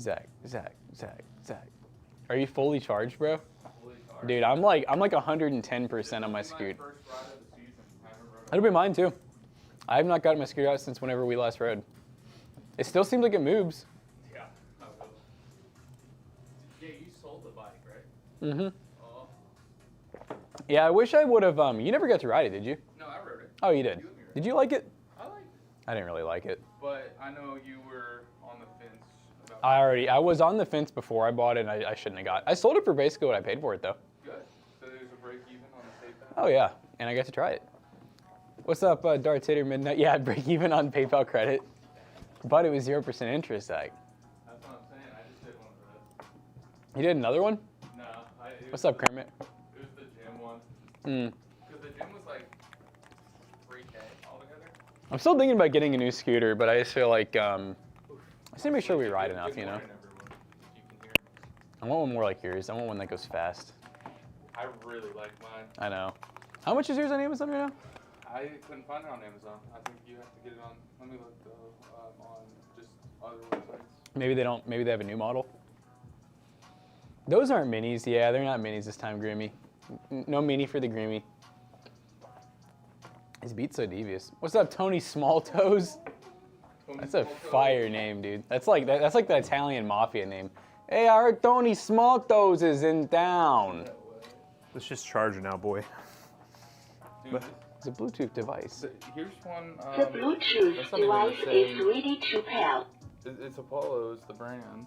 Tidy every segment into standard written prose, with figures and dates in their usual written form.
Zach. Are you fully charged, bro? Fully charged. Dude, I'm like 110% on my scoot. It'll be mine too. I have not gotten my scooter out since whenever we last rode. It still seems like it moves. Yeah, I will. Yeah, you sold the bike, right? Mm-hmm. Oh. Yeah, I wish I would have. You never got to ride it, did you? No, I rode it. Oh, you did. Did you like it? I liked it. I didn't really like it. But I know you were on the fence about I was on the fence before I bought it, and I shouldn't have got it. I sold it for basically what I paid for it, though. Good. So there's a break even on the PayPal? Oh, yeah, and I got to try it. What's up, Darth Tater Midnight? Yeah, break even on PayPal credit. But it was 0% interest, Zach. That's what I'm saying. I just did one for this. You did another one? No. What's up, Kermit? It was the gym one. Because the gym was like $3K altogether. I'm still thinking about getting a new scooter, but I just feel like I just need to make sure we ride enough, you know? I want one more like yours. I want one that goes fast. I really like mine. I know. How much is yours on Amazon right now? I couldn't find it on Amazon. I think you have to get it on, let me look though, on just other websites. Maybe they have a new model. Those aren't minis. Yeah, they're not minis this time, Grimmy. No mini for the Grimmy. His beat's so devious. What's up, Tony Smalltoes? That's a fire name, dude. That's like the Italian mafia name. Hey, I heard Tony Smalltoes is in town. Let's just charge it now, boy. Dude, It's a Bluetooth device. here's one. The Bluetooth device is ready to pair. It's Apollo's, the brand.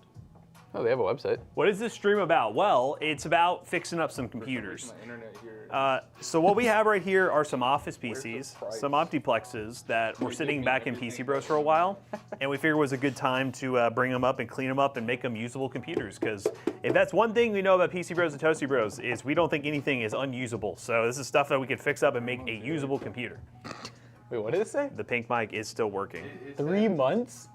Oh, they have a website. What is this stream about? Well, it's about fixing up some computers. My internet here. So what we have right here are some office PCs, some Optiplexes that were sitting back in PC Bros for a while, and we figured it was a good time to bring them up and clean them up and make them usable computers. Because if that's one thing we know about PC Bros and Toasty Bros is we don't think anything is unusable. So this is stuff that we could fix up and make a usable computer. Wait, what did it say? The pink mic is still working. 3 months?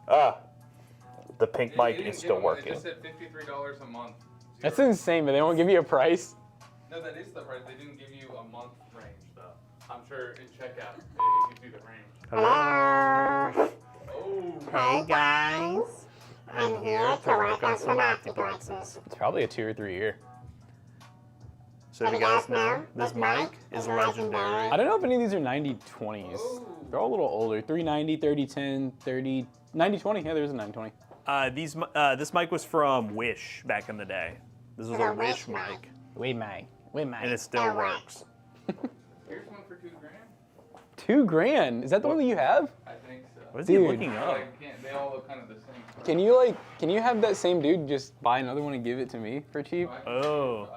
The pink mic is still It working. just said $53 a month. That's insane, but they won't give you a price. No, that is the price. They didn't give you a month range, though. I'm sure in checkout it gives you the range. Hello. Oh. Hey guys, I'm here to work on some Optiplexes. It's probably a 2 or 3 year. So if you guys know, this mic is legendary. I don't know if any of these are 9020s. They're all a little older. 390, 3010, 30, 9020. Yeah, there's a 920. This mic was from Wish back in the day. This was a Wish mic, Wait, Mag. and it still works. Here's one for $2,000. 2 grand? Is that the one that you have? I think so. What is he Dude. looking up? They all look kind of the same. Can you have that same dude just buy another one and give it to me for cheap? Oh.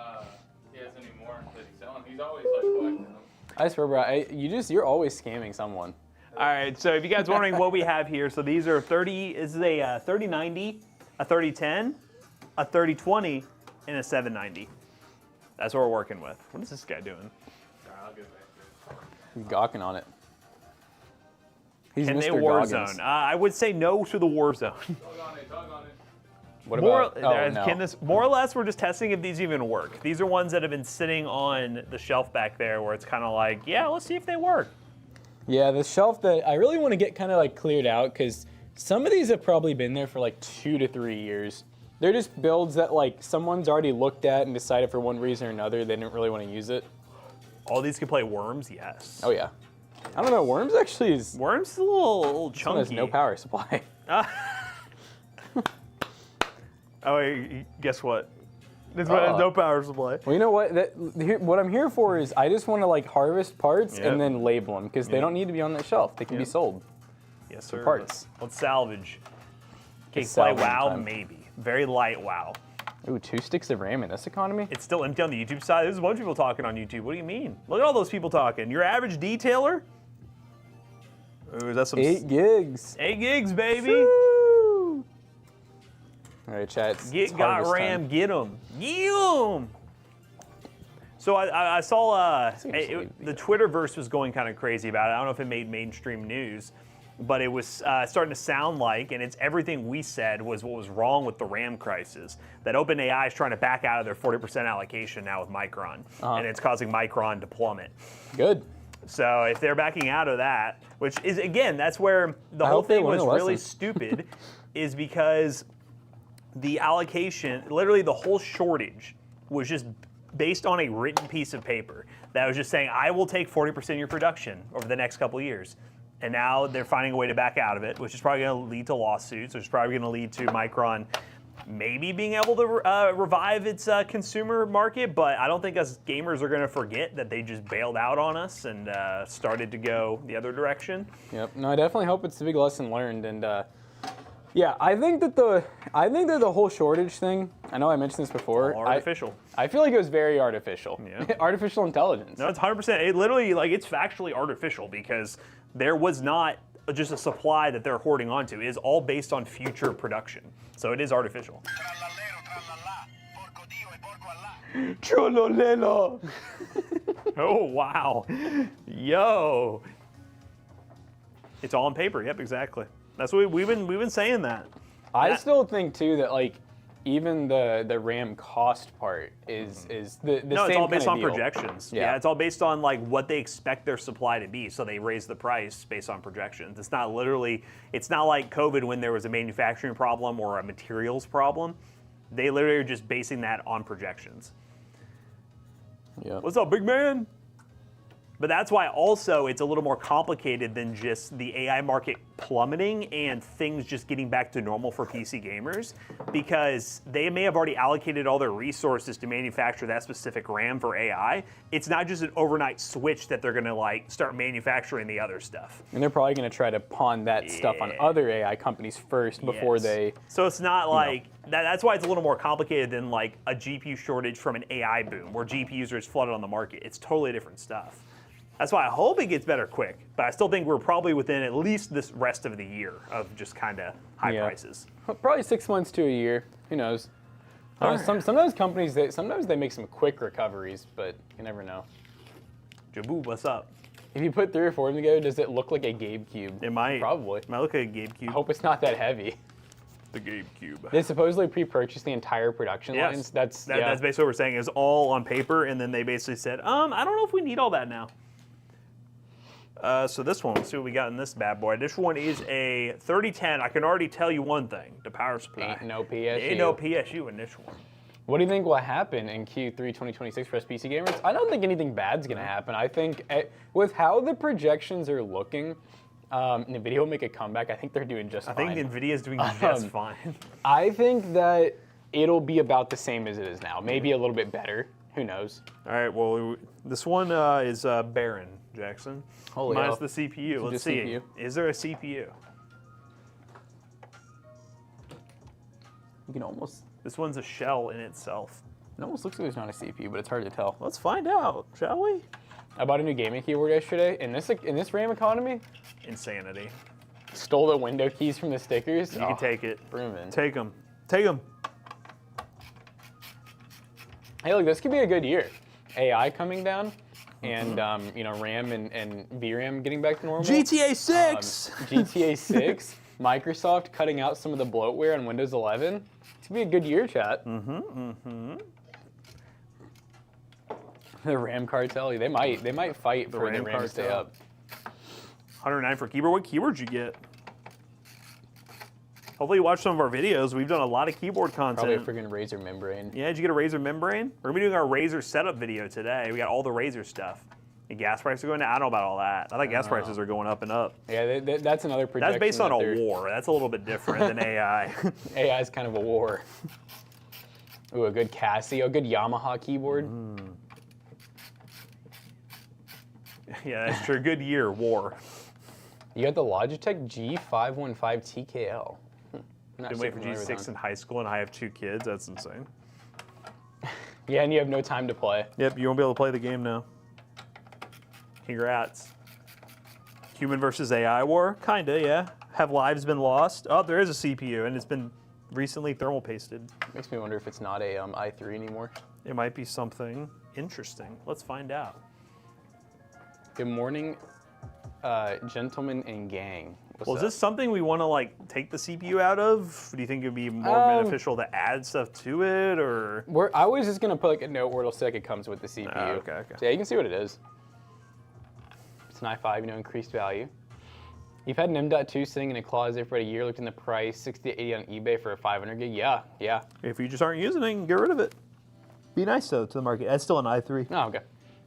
He has any more that he's selling. He's always like collecting them. I swear, bro, you're always scamming someone. All right, so if you guys wondering what we have here, so these are 30, this is a 3090, a 3010, a 3020, and a 790. That's what we're working with. What is this guy doing? Alright, I'll get back to it. He's gawking on it. He's Can they Mr. Warzone? Goggins. I would say no to the Warzone. Dog on it, dog on it. What about? More or less, we're just testing if these even work. These are ones that have been sitting on the shelf back there where it's kind of like, yeah, let's see if they work. Yeah, the shelf that I really want to get kind of like cleared out because some of these have probably been there for like 2 to 3 years. They're just builds that like someone's already looked at and decided for one reason or another they didn't really want to use it. All these can play Worms, yes. Oh yeah. I don't know, Worms actually is Worms is a little this one has chunky. no power supply. Oh, guess what? This one has no power supply. Well, you know what? What I'm here for is I just want to like harvest parts Yep. and then label them because they Yep. don't need to be on that shelf. They can be Yep. sold. Yes, sir. parts. Let's salvage. Okay, Let's play salvage WoW, time. maybe. Very light WoW. Ooh, 2 sticks of RAM in this economy? It's still empty on the YouTube side. There's a bunch of people talking on YouTube. What do you mean? Look at all those people talking. Your average detailer? Ooh, that's some 8 gigs. 8 gigs, baby. Woo! All right, chat. It's Get got harvest RAM, time. get them. Get them. So I saw the Twitterverse was going kind of crazy about it. I don't know if it made mainstream news, but it was starting to sound like, and it's everything we said was what was wrong with the RAM crisis, that OpenAI is trying to back out of their 40% allocation now with Micron, and it's causing Micron to plummet. Good. So if they're backing out of that, which is, again, that's where the I whole hope they thing learn was a really lesson. stupid, is because the allocation, literally the whole shortage was just based on a written piece of paper that was just saying, I will take 40% of your production over the next couple of years. And now they're finding a way to back out of it, which is probably going to lead to lawsuits, which is probably going to lead to Micron maybe being able to revive its consumer market. But I don't think us gamers are going to forget that they just bailed out on us and started to go the other direction. Yep. No, I definitely hope it's a big lesson learned. And yeah, I think that the whole shortage thing. I know I mentioned this before. Artificial. I feel like it was very artificial. Yeah. Artificial intelligence. No, it's 100%. It literally, like, it's factually artificial because there was not just a supply that they're hoarding onto. It is all based on future production. So it is artificial. Chololelo. Oh, wow. Yo. It's all on paper. Yep, exactly. That's what we've been saying that. I still think too that like even the RAM cost part is the No, same it's all based kind on of deal. projections. Yeah. Yeah, it's all based on like what they expect their supply to be. So they raise the price based on projections. It's not like COVID when there was a manufacturing problem or a materials problem. They literally are just basing that on projections. Yeah. What's up, big man? But that's why also it's a little more complicated than just the AI market plummeting and things just getting back to normal for PC gamers, because they may have already allocated all their resources to manufacture that specific RAM for AI. It's not just an overnight switch that they're gonna like start manufacturing the other stuff. And they're probably going to try to pawn that stuff on other AI companies first before Yes. they. So it's not like that's why it's a little more complicated than like a GPU shortage from an AI boom where GPUs are just flooded on the market. It's totally different stuff. That's why I hope it gets better quick, but I still think we're probably within at least this rest of the year of just kind of high prices. Probably 6 months to a year. Who knows? Sometimes companies they make some quick recoveries, but you never know. Jabu, what's up? If you put 3 or 4 of them together, does it look like a Gabe cube? It might. Probably. It might look like a Gabe Cube. I hope it's not that heavy. The Gabe Cube. They supposedly pre-purchased the entire production lines. That's basically what we're saying. Is all on paper, and then they basically said, I don't know if we need all that now. So this one, let's see what we got in this bad boy. This one is a 3010. I can already tell you one thing: the power supply. Ain't no PSU. Ain't no PSU in this one. What do you think will happen in Q3 2026 for us PC gamers? I don't think anything bad's going to happen. I think with how the projections are looking, NVIDIA will make a comeback. I think they're doing just fine. I think NVIDIA's doing just fine. I think that it'll be about the same as it is now. Maybe a little bit better. Who knows? All right, well, this one is Baron, Jackson. Holy minus hell. the CPU. Let's just see. CPU. Is there a CPU? You can almost. This one's a shell in itself. It almost looks like there's not a CPU, but it's hard to tell. Let's find out, shall we? I bought a new gaming keyboard yesterday. In this RAM economy, Insanity. stole the window keys from the stickers. You can take it. Broomin'. Take them. Take them. Hey, look, this could be a good year. AI coming down, and RAM and VRAM getting back to normal. GTA 6! GTA 6. Microsoft cutting out some of the bloatware on Windows 11. It's gonna be a good year, chat. The RAM cartel, they might fight for the RAM to stay cartel. up. 109 for keyboard. What keyboard you get? Hopefully you watch some of our videos. We've done a lot of keyboard content. Probably a friggin' Razer membrane. Yeah, did you get a Razer membrane? We're gonna be doing our Razer setup video today. We got all the Razer stuff. The gas prices are going down. I don't know about all that. I think gas prices are going up and up. Yeah, that's another projection. That's based on a war. That's a little bit different than AI. AI is kind of a war. Ooh, a good Casio, a good Yamaha keyboard. Yeah, that's true. Good year, war. You got the Logitech G515 TKL. Been waiting for G6 in high school, and I have 2 kids. That's insane. Yeah, and you have no time to play. Yep, you won't be able to play the game now. Congrats. Human versus AI war? Kinda, yeah. Have lives been lost? Oh, there is a CPU, and it's been recently thermal pasted. Makes me wonder if it's not a i3 anymore. It might be something interesting. Let's find out. Good morning, gentlemen and gang. What's Well, is up? this something we want to like take the CPU out of? Do you think it'd be more beneficial to add stuff to it, or? I was just gonna put like a note where it'll say like it comes with the CPU. Oh, okay. So yeah, you can see what it is. It's an i5, increased value. You've had an M.2 sitting in a closet for a year, looked in the price, 60 to 80 on eBay for a 500 gig. Yeah. If you just aren't using it, you can get rid of it. Be nice though to the market. That's still an i3. Oh, okay.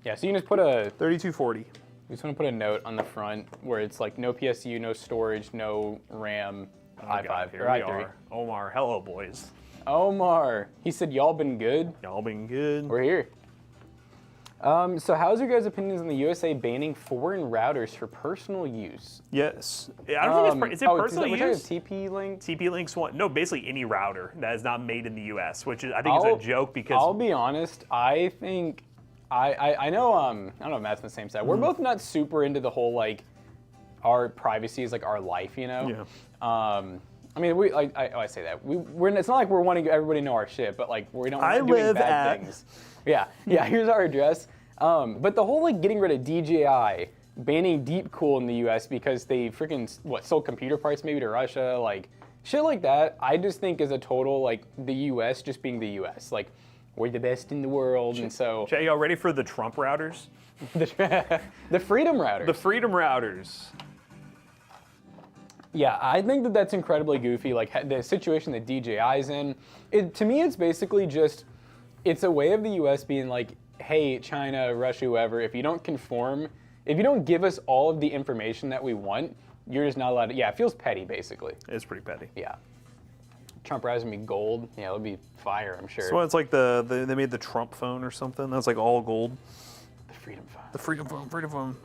Yeah, so you can just put a 3240. You just want to put a note on the front where it's like no PSU, no storage, no RAM, i5 Here or we i3. are. Omar, hello boys. Omar, he said y'all been good. Y'all been good. We're here. So how's your guys' opinions on the USA banning foreign routers for personal use? Yes. I don't think it's personal use? TP-Link? TP-Link's one. No, basically any router that is not made in the U.S., which is, I think is a joke because. I'll be honest. I think I know. I don't know if Matt's on the same side. We're both not super into the whole like our privacy is like our life, you know. Yeah. I mean, I say that we're. It's not like we're wanting everybody to know our shit, but like we're not doing bad things. Yeah. Here's our address. But the whole like getting rid of DJI, banning Deep Cool in the U.S. because they freaking sold computer parts maybe to Russia, like shit like that. I just think is a total like the U.S. just being the U.S. Like we're the best in the world, and so. Jay, y'all ready for the Trump routers? The Freedom routers. The Freedom routers. Yeah, I think that that's incredibly goofy. Like the situation that DJI's in, to me, it's basically just, it's a way of the U.S. being like, hey, China, Russia, whoever, if you don't conform, if you don't give us all of the information that we want, you're just not allowed to. Yeah, it feels petty, basically. It's pretty petty. Yeah. Trump router's gonna be gold. Yeah, it'll be fire, I'm sure. So it's like they made the Trump phone or something. That's like all gold. The Freedom phone. The Freedom phone. Freedom phone.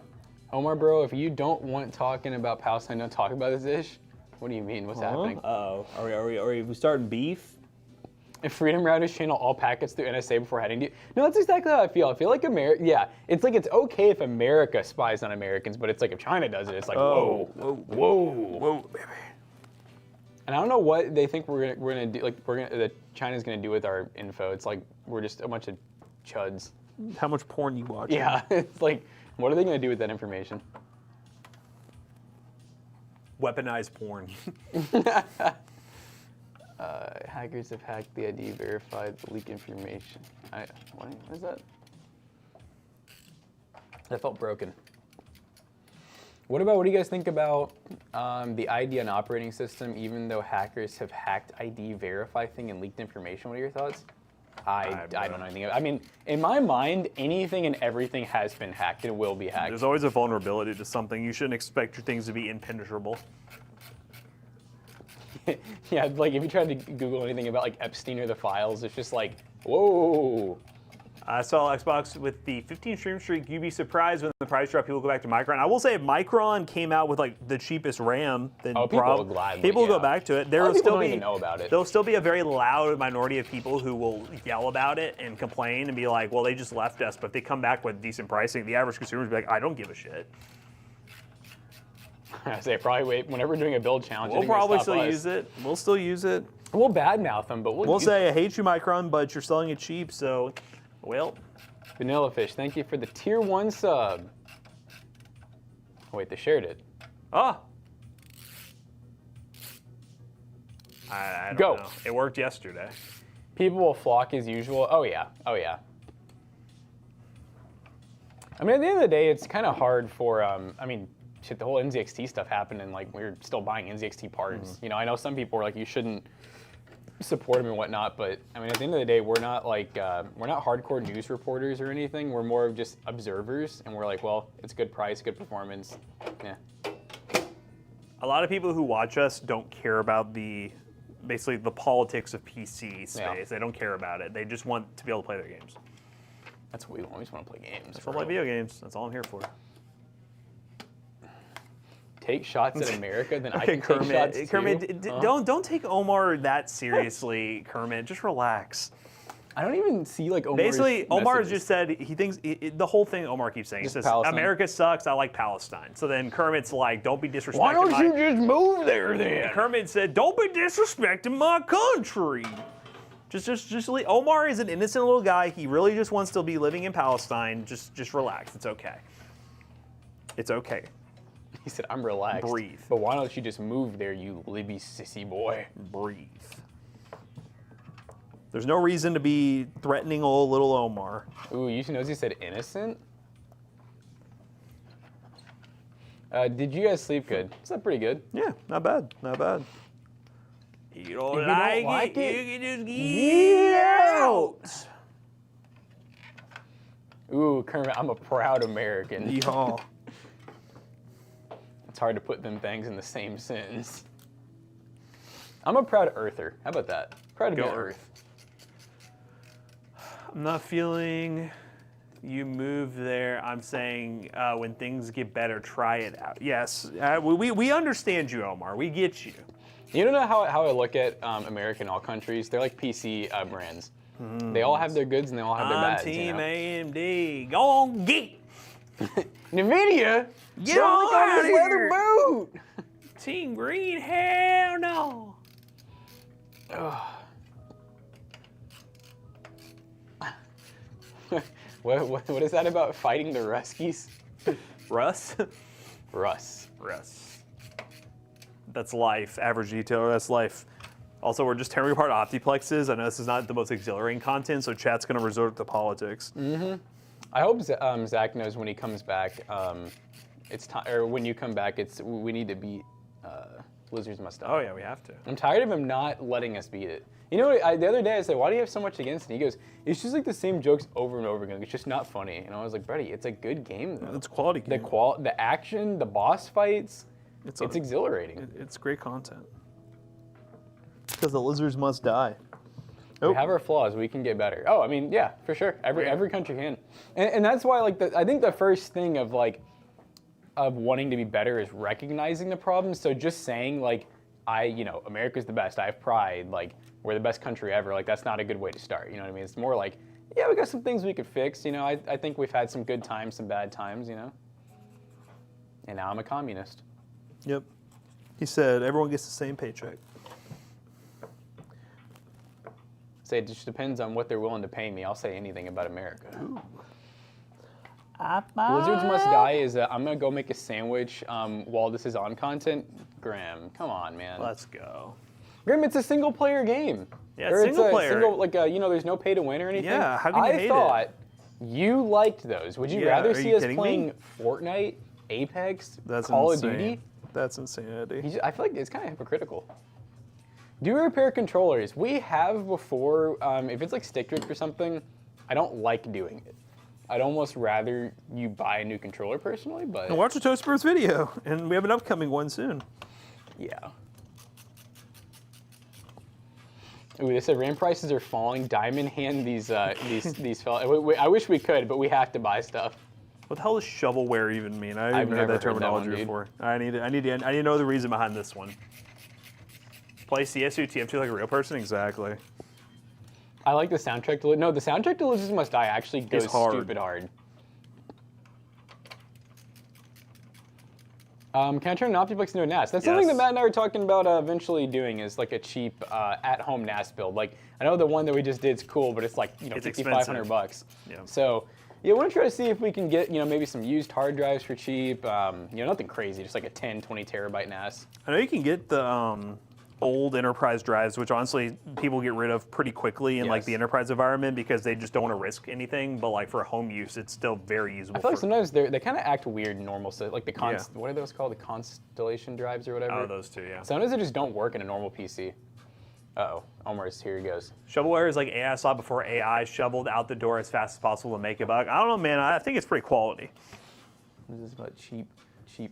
Omar, bro, if you don't want talking about Palestine, don't talk about this ish. What do you mean? What's happening? Uh-oh. Are we starting beef? If Freedom routers channel all packets through NSA before heading to. No, that's exactly how I feel. I feel like America. Yeah, it's like it's okay if America spies on Americans, but it's like if China does it, it's like whoa, baby. And I don't know what they think we're gonna do. Like that China's gonna do with our info. It's like we're just a bunch of chuds. How much porn you watch? Yeah, it's like what are they gonna do with that information? Weaponized porn. Hackers have hacked the ID, verified the leak information. What is that? That felt broken. What do you guys think about the ID on operating system, even though hackers have hacked ID verify thing and leaked information? What are your thoughts? I don't know anything. I mean, in my mind, anything and everything has been hacked and will be hacked. There's always a vulnerability to something. You shouldn't expect your things to be impenetrable. Yeah, like if you try to Google anything about like Epstein or the files, it's just like, whoa. I saw Xbox with the 15 stream streak. You'd be surprised when the price drop, people go back to Micron. I will say if Micron came out with like the cheapest RAM, then people will gladly, will go back to it. There will still still don't be even know about it. There'll still be a very loud minority of people who will yell about it and complain and be like, well, they just left us. But if they come back with decent pricing, the average consumer will be like, I don't give a shit. I say probably wait whenever we're doing a build challenge. We'll probably still use it. We'll still use it. We'll badmouth them, but we'll say, I hate you, Micron, but you're selling it cheap, so, well. Vanilla Fish, thank you for the tier 1 sub. Oh, wait, they shared it. Ah. I don't know. It worked yesterday. People will flock as usual. Oh yeah. I mean, at the end of the day, it's kind of hard for, I mean, shit, the whole NZXT stuff happened and like we're still buying NZXT parts. You know, I know some people are like, you shouldn't support them and whatnot, but I mean, at the end of the day, we're not like, we're not hardcore news reporters or anything. We're more of just observers, and we're like, well, it's a good price, good performance. Yeah. A lot of people who watch us don't care about basically the politics of PC space. Yeah. They don't care about it. They just want to be able to play their games. That's what we want. We just want to play games. I play video games. That's all I'm here for. Take shots at America, then I can take shots too. Kermit, don't take Omar that seriously, Kermit. Just relax. I don't even see like Omar's basically, Omar has messages. just said he thinks the whole thing Omar keeps saying. He says America sucks. I like Palestine. So then Kermit's like, don't be disrespecting. Why don't you just move there then? Kermit said, don't be disrespecting my country. Just Omar is an innocent little guy. He really just wants to be living in Palestine. Just relax. It's okay. It's okay. He said, I'm relaxed. Breathe. But why don't you just move there, you Libby sissy boy? Breathe. There's no reason to be threatening old little Omar. Ooh, you notice he said innocent? Did you guys sleep good? Is that pretty good? Yeah, not bad, not bad. You don't, If like, it, you can just get out. Ooh, Kermit, I'm a proud American. Yeehaw. It's hard to put them things in the same sentence. I'm a proud earther. How about that? Proud to be Go on Earth. Earth. I'm not feeling you move there. I'm saying when things get better, try it out. Yes, we understand you, Omar. We get you. You don't know how I look at America and all countries? They're like PC brands. They all have their goods and they all have their I'm bads. Team You know? AMD. Go on, get. NVIDIA? Get Don't on look on outta this leather here. boot! Team Green, hell no. What is that about fighting the Ruskies? Russ? Russ. Russ. That's life. Average detailer, that's life. Also, we're just tearing apart Optiplexes. I know this is not the most exhilarating content, so chat's going to resort to politics. I hope Zach knows when he comes back. It's time, or when you come back. We need to beat Lizards Must Die. Oh yeah, we have to. I'm tired of him not letting us beat it. You know, the other day I said, "Why do you have so much against it?" He goes, "It's just like the same jokes over and over again. It's just not funny." And I was like, "Buddy, it's a good game though. It's a quality game. The action, the boss fights, it's a- exhilarating." It's great content. Because the lizards must die. We have our flaws. We can get better. Oh, I mean, yeah, for sure. Every country can, and that's why I think the first thing of wanting to be better is recognizing the problems. So just saying America's the best. I have pride. Like we're the best country ever. Like that's not a good way to start. You know what I mean? It's more like, yeah, we got some things we could fix. You know, I think we've had some good times, some bad times. You know, and now I'm a communist. Yep. He said everyone gets the same paycheck. Say it just depends on what they're willing to pay me. I'll say anything about America. Lizards Must Die is I'm gonna go make a sandwich while this is on content. Graham, come on, man. Let's go. Graham, it's a single player game. Yeah, Or single player. There's no pay to win or anything. Yeah, how can you hate it? I thought you liked those. Would you Yeah, rather are see you us kidding playing me? Fortnite, Apex, That's Call insane. of Duty? That's insanity. I feel like it's kind of hypocritical. Do repair controllers. We have before, if it's like stick drift or something, I don't like doing it. I'd almost rather you buy a new controller personally, but And watch the Toastburst video, and we have an upcoming one soon. yeah. Ooh, they said RAM prices are falling. Diamond hand these fellas. I wish we could, but we have to buy stuff. What the hell does shovelware even mean? I I've haven't heard never that heard that one, terminology dude. before. I need to know the reason behind this one. Play CSUTF2 like a real person? Exactly. I like the soundtrack to no, the soundtrack to Lizards Must Die actually goes hard. stupid hard. Can I turn an Optiplex into a NAS? That's something that Yes. Matt and I were talking about eventually doing is like a cheap at-home NAS build. Like I know the one that we just did is cool, but it's like It's $5,500. Yeah. So yeah, I want to try to see if we can get maybe some used hard drives for cheap. Nothing crazy, just like a 10, 20 terabyte NAS. I know you can get the old enterprise drives, which honestly people get rid of pretty quickly in like Yes. the enterprise environment because they just don't want to risk anything. But like for home use, it's still very usable. I feel like sometimes they kind of act weird in normal, so like Yeah. what are those called? The Constellation drives or whatever. Oh, those two, yeah. Sometimes they just don't work in a normal PC. Uh-oh, Omar's here he goes. Shovelware is like AI saw before AI shoveled out the door as fast as possible to make a buck. I don't know, man. I think it's pretty quality. This is about cheap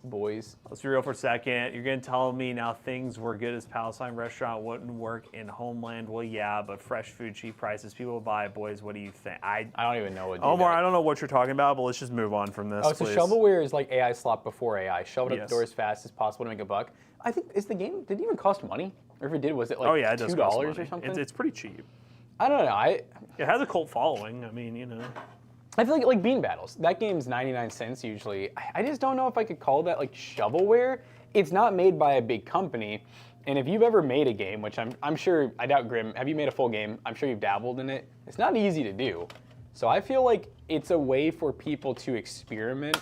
boys. Let's be real for a second. You're gonna tell me now things were good as Palestine restaurant wouldn't work in Homeland. Well, yeah, but fresh food, cheap prices, people will buy it. Boys, what do you think? I don't even know what. Omar, I don't know what you're talking about, but let's just move on from this. Oh, so please. shovelware is like AI slop before AI. Shove it up Yes. the door as fast as possible to make a buck. I think did it even cost money? Or if it did, was it like Oh yeah, it does $2 cost or money. something? It's pretty cheap. I don't know. It has a cult following. I mean, you know. I feel like Bean Battles. That game's 99 cents usually. I just don't know if I could call that like shovelware. It's not made by a big company. And if you've ever made a game, which I'm sure, I doubt Grim, have you made a full game? I'm sure you've dabbled in it. It's not easy to do. So I feel like it's a way for people to experiment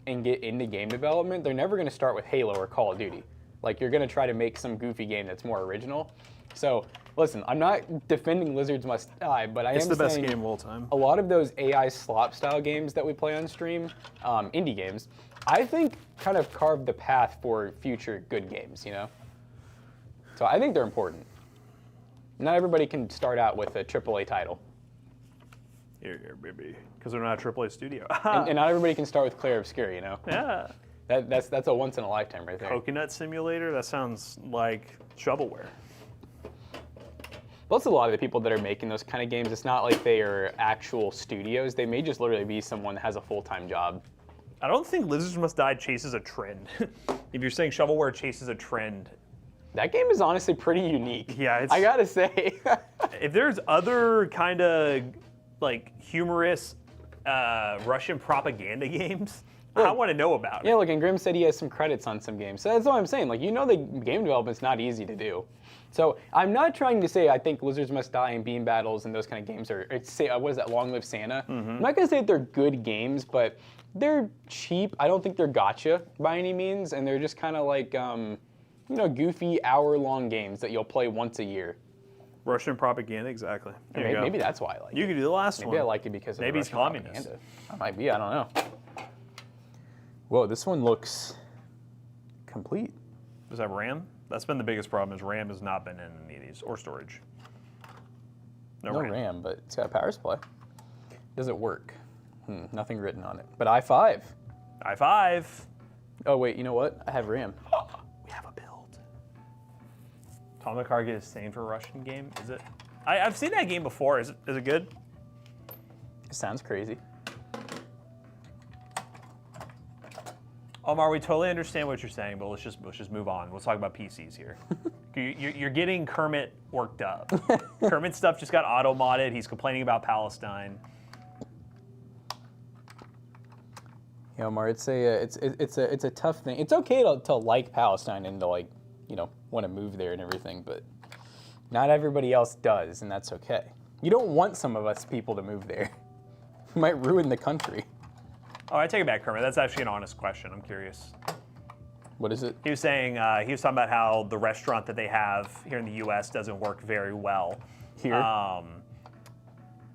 and get into game development. They're never gonna start with Halo or Call of Duty. Like you're gonna try to make some goofy game that's more original. So listen, I'm not defending Lizards Must Die, but I am It's the best saying game of all time. a lot of those AI slop style games that we play on stream, indie games, I think, kind of carved the path for future good games, you know? So I think they're important. Not everybody can start out with a AAA title. Here, baby. Because they're not a AAA studio. And not everybody can start with Clair Obscur, you know? Yeah. That's a once in a lifetime right there. Coconut Simulator? That sounds like shovelware. Plus, a lot of the people that are making those kind of games, it's not like they are actual studios. They may just literally be someone that has a full-time job. I don't think Lizards Must Die chases a trend. If you're saying shovelware chases a trend. That game is honestly pretty unique. Yeah, I gotta say. If there's other kind of like humorous Russian propaganda games, I want to know about it. Yeah, look, and Grimm said he has some credits on some games. So that's what I'm saying. Like, you know, the game development's not easy to do. So I'm not trying to say I think Lizards Must Die and Beam Battles and those kind of games are, what is that, Long Live Santa? I'm not gonna say that they're good games, but they're cheap. I don't think they're gotcha by any means, and they're just kind of like, you know, goofy hour-long games that you'll play once a year. Russian propaganda, exactly. Maybe that's why I like it. You could do the last one. Maybe I like it because of Maybe the it's Russian communist. propaganda. That might be, I don't know. Whoa, this one looks complete. Does that have RAM? That's been the biggest problem, is RAM has not been in any of these, or storage. No RAM, but it's got a power supply. Does it work? Nothing written on it. But i5. i5. Oh wait, you know what? I have RAM. We have a build. Tom McCarthy get his same for a Russian game? Is it? I've seen that game before. Is it good? It sounds crazy. Omar, we totally understand what you're saying, but let's just move on. We'll talk about PCs here. You're getting Kermit worked up. Kermit's stuff just got auto-modded. He's complaining about Palestine. Yeah, Omar, it's a tough thing. It's okay to like Palestine and to, like, you know, want to move there and everything, but not everybody else does, and that's okay. You don't want some of us people to move there. It might ruin the country. Oh, I take it back, Kermit. That's actually an honest question. I'm curious. What is it? He was saying, he was talking about how the restaurant that they have here in the U.S. doesn't work very well. Here?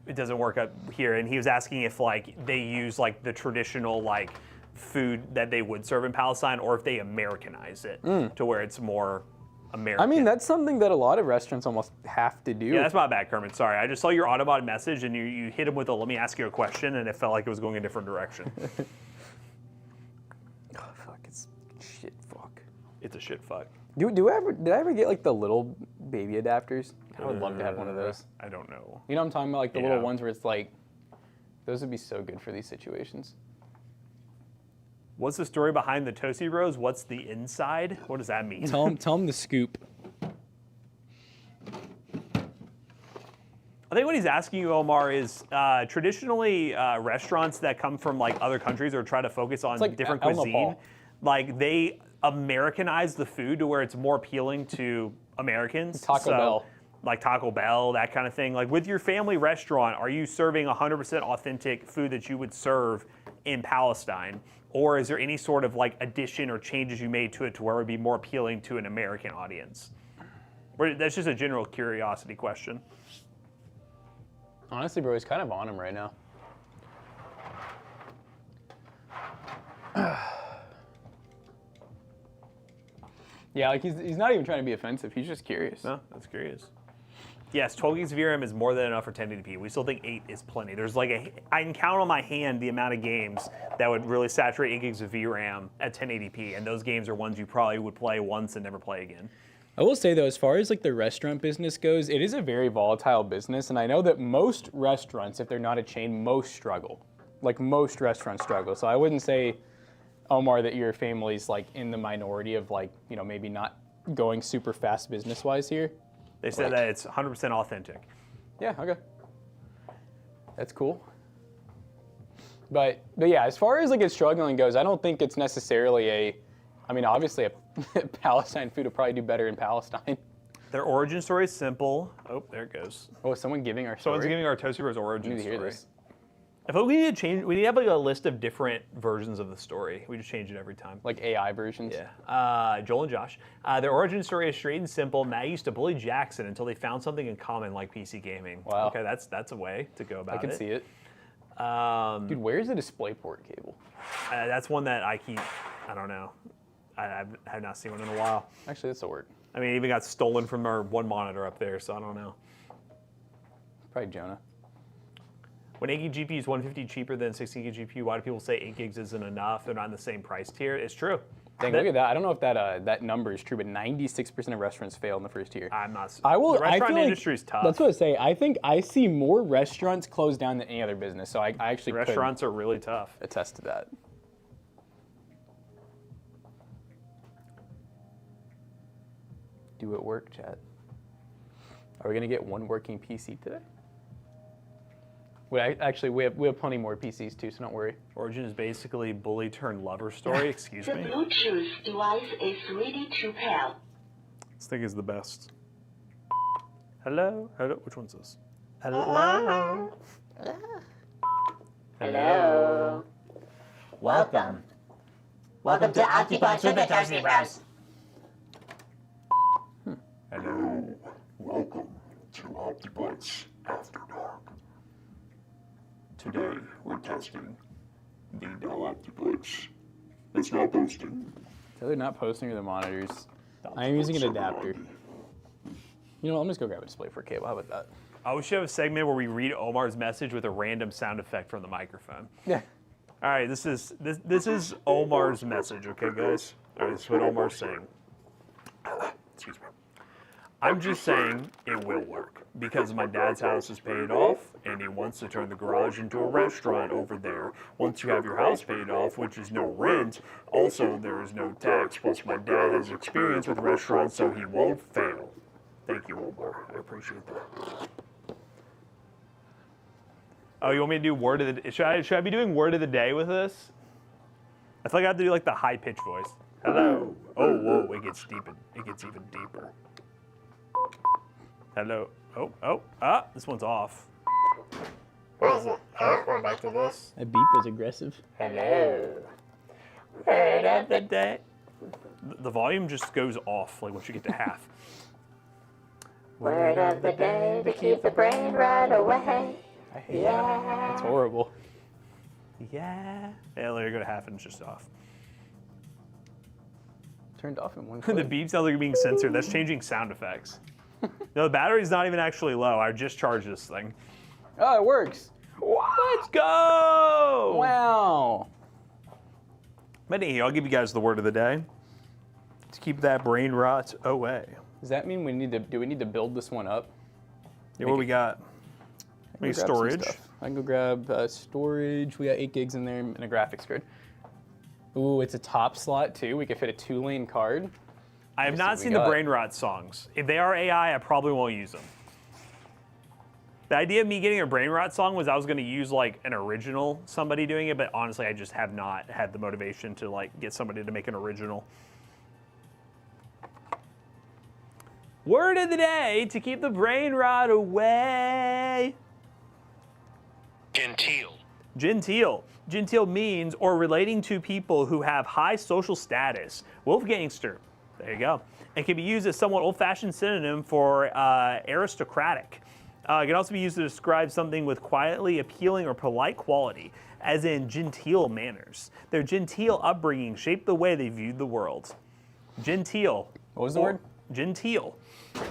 It doesn't work up here, and he was asking if like they use like the traditional like food that they would serve in Palestine, or if they Americanize it to where it's more American. I mean, that's something that a lot of restaurants almost have to do. Yeah, that's my bad, Kermit. Sorry, I just saw your automated message, and you hit him with a "let me ask you a question," and it felt like it was going a different direction. Oh, fuck, it's shit fuck. It's a shit fuck. Did I ever get like the little baby adapters? I would love to have one of those. I don't know. You know what I'm talking about? Like the little ones where it's like, those would be so good for these situations. What's the story behind the Toasty Bros? What's the inside? What does that mean? Tell him the scoop. I think what he's asking you, Omar, is traditionally restaurants that come from like other countries or try to focus on like different El cuisine, Nepal. like they Americanize the food to where it's more appealing to Americans. Taco Bell. Like Taco Bell, that kind of thing. Like with your family restaurant, are you serving 100% authentic food that you would serve in Palestine? Or is there any sort of like addition or changes you made to it to where it would be more appealing to an American audience? That's just a general curiosity question. Honestly, bro, he's kind of on him right now. Yeah, like he's not even trying to be offensive. He's just curious. No, that's curious. Yes, 12 gigs of VRAM is more than enough for 1080p. We still think 8 is plenty. There's like I can count on my hand the amount of games that would really saturate 8 gigs of VRAM at 1080p, and those games are ones you probably would play once and never play again. I will say though, as far as like the restaurant business goes, it is a very volatile business, and I know that most restaurants, if they're not a chain, most struggle. Like most restaurants struggle. So I wouldn't say, Omar, that your family's like in the minority of like, you know, maybe not going super fast business-wise here. They said that it's 100% authentic. Yeah, okay. That's cool. But yeah, as far as like its struggling goes, I don't think it's necessarily I mean, obviously a Palestine food would probably do better in Palestine. Their origin story is simple. Oh, there it goes. Oh, is someone giving our story? Someone's giving our Toasty Bros origin I need to hear story. this. I feel like we need to change. We need to have like a list of different versions of the story. We just change it every time. Like AI versions? Yeah. Joel and Josh. Their origin story is straight and simple. Matt used to bully Jackson until they found something in common like PC gaming. Wow. Okay, that's a way to go about it. I can see it. Dude, where's the DisplayPort cable? That's one that I don't know. I have not seen one in a while. Actually, this will work. I mean, it even got stolen from our one monitor up there, so I don't know. Probably Jonah. When 8 gig GPU is 150 cheaper than 16 gig GPU, why do people say 8 gigs isn't enough? They're not in the same price tier. It's true. Dang, look at that. I don't know if that number is true, but 96% of restaurants fail in the first year. I'm not. I will. The restaurant I feel industry is tough. That's what I say. I think I see more restaurants close down than any other business. So I actually Restaurants are really tough. could attest to that. Do it work, chat? Are we gonna get one working PC today? Actually, we have plenty more PCs too, so don't worry. Origin is basically bully turned lover story. Excuse The me. Bluetooth device is ready to pair. This thing is the best. Hello? Hello? Which one's this? Hello. Hello. Welcome. Welcome to Optiplex with the Toasty Bros. Hello. Welcome to Optiplex After Dark. Today, we're testing the Dell Optiplex. It's not posting. So they're not posting or the monitors. I am using an adapter. You know what, I'm just gonna grab a DisplayPort cable. How about that? I wish you have a segment where we read Omar's message with a random sound effect from the microphone. Yeah. All right, this is Omar's message, okay, guys? All right, this is what Omar's saying. Excuse me. I'm just saying it will work because my dad's house is paid off and he wants to turn the garage into a restaurant over there. Once you have your house paid off, which is no rent, also there is no tax. Plus my dad has experience with restaurants, so he won't fail. Thank you, Omar. I appreciate that. Oh, you want me to do word of the? Should I be doing word of the day with this? I feel like I have to do like the high pitched voice. Hello. Oh, whoa! It gets deep. It gets even deeper. Hello. This one's off. What is it? We're back to this. That beep was aggressive. Hello. Word of the day. The volume just goes off like once you get to half. Word of the day to keep the brain right away. I hate that. That's horrible. Yeah. Yeah, let it go to half and it's just off. Turned off in one The click. beep sounds like you're being censored. That's changing sound effects. No, the battery's not even actually low. I just charged this thing. Oh, it works. Let's go! Wow. But anyway, I'll give you guys the word of the day to keep that brain rot away. Does that mean do we need to build this one up? Yeah, what we got? I Make can grab some storage. stuff. I can go grab storage. We got 8 gigs in there and a graphics card. Ooh, it's a top slot too. We could fit a 2-lane card. I have Let's not see seen what we the got. brain rot songs. If they are AI, I probably won't use them. The idea of me getting a brain rot song was I was going to use like an original somebody doing it, but honestly, I just have not had the motivation to like get somebody to make an original. Word of the day to keep the brain rot away. Genteel. Genteel. Genteel means or relating to people who have high social status. Wolfgangster. There you go. It can be used as somewhat old-fashioned synonym for aristocratic. It can also be used to describe something with quietly appealing or polite quality, as in genteel manners. Their genteel upbringing shaped the way they viewed the world. Genteel. What was the word? Genteel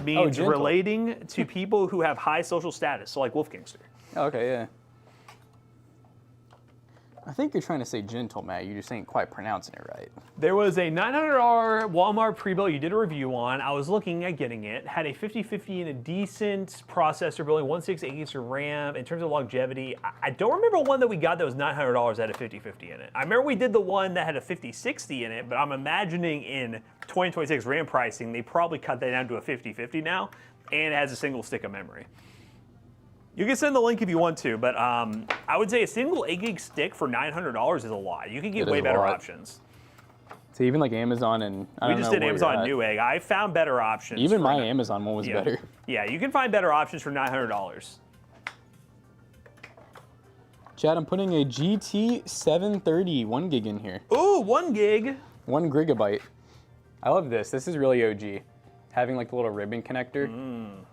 means gentle. relating to people who have high social status, so like Wolfgangster. Oh, okay, yeah. I think you're trying to say gentle, Matt. You just ain't quite pronouncing it right. There was a $900 Walmart pre-built you did a review on. I was looking at getting it. Had a 5050 and a decent processor, building 168 gigs of RAM. In terms of longevity, I don't remember one that we got that was $900 that had a 5050 in it. I remember we did the one that had a 5060 in it, but I'm imagining in 2026 RAM pricing, they probably cut that down to a 5050 now, and it has a single stick of memory. You can send the link if you want to, but I would say a single 8 gig stick for $900 is a lot. You can get It is way a better lot. options. So even like Amazon and I We don't just know did where Amazon you're at. Newegg. I found better options. Even for my ni- Amazon one was yeah. better. Yeah, you can find better options for $900. Chad, I'm putting a GT 730 1 gig in here. Ooh, 1 gig. 1 gigabyte. I love this. This is really OG. Having like the little ribbon connector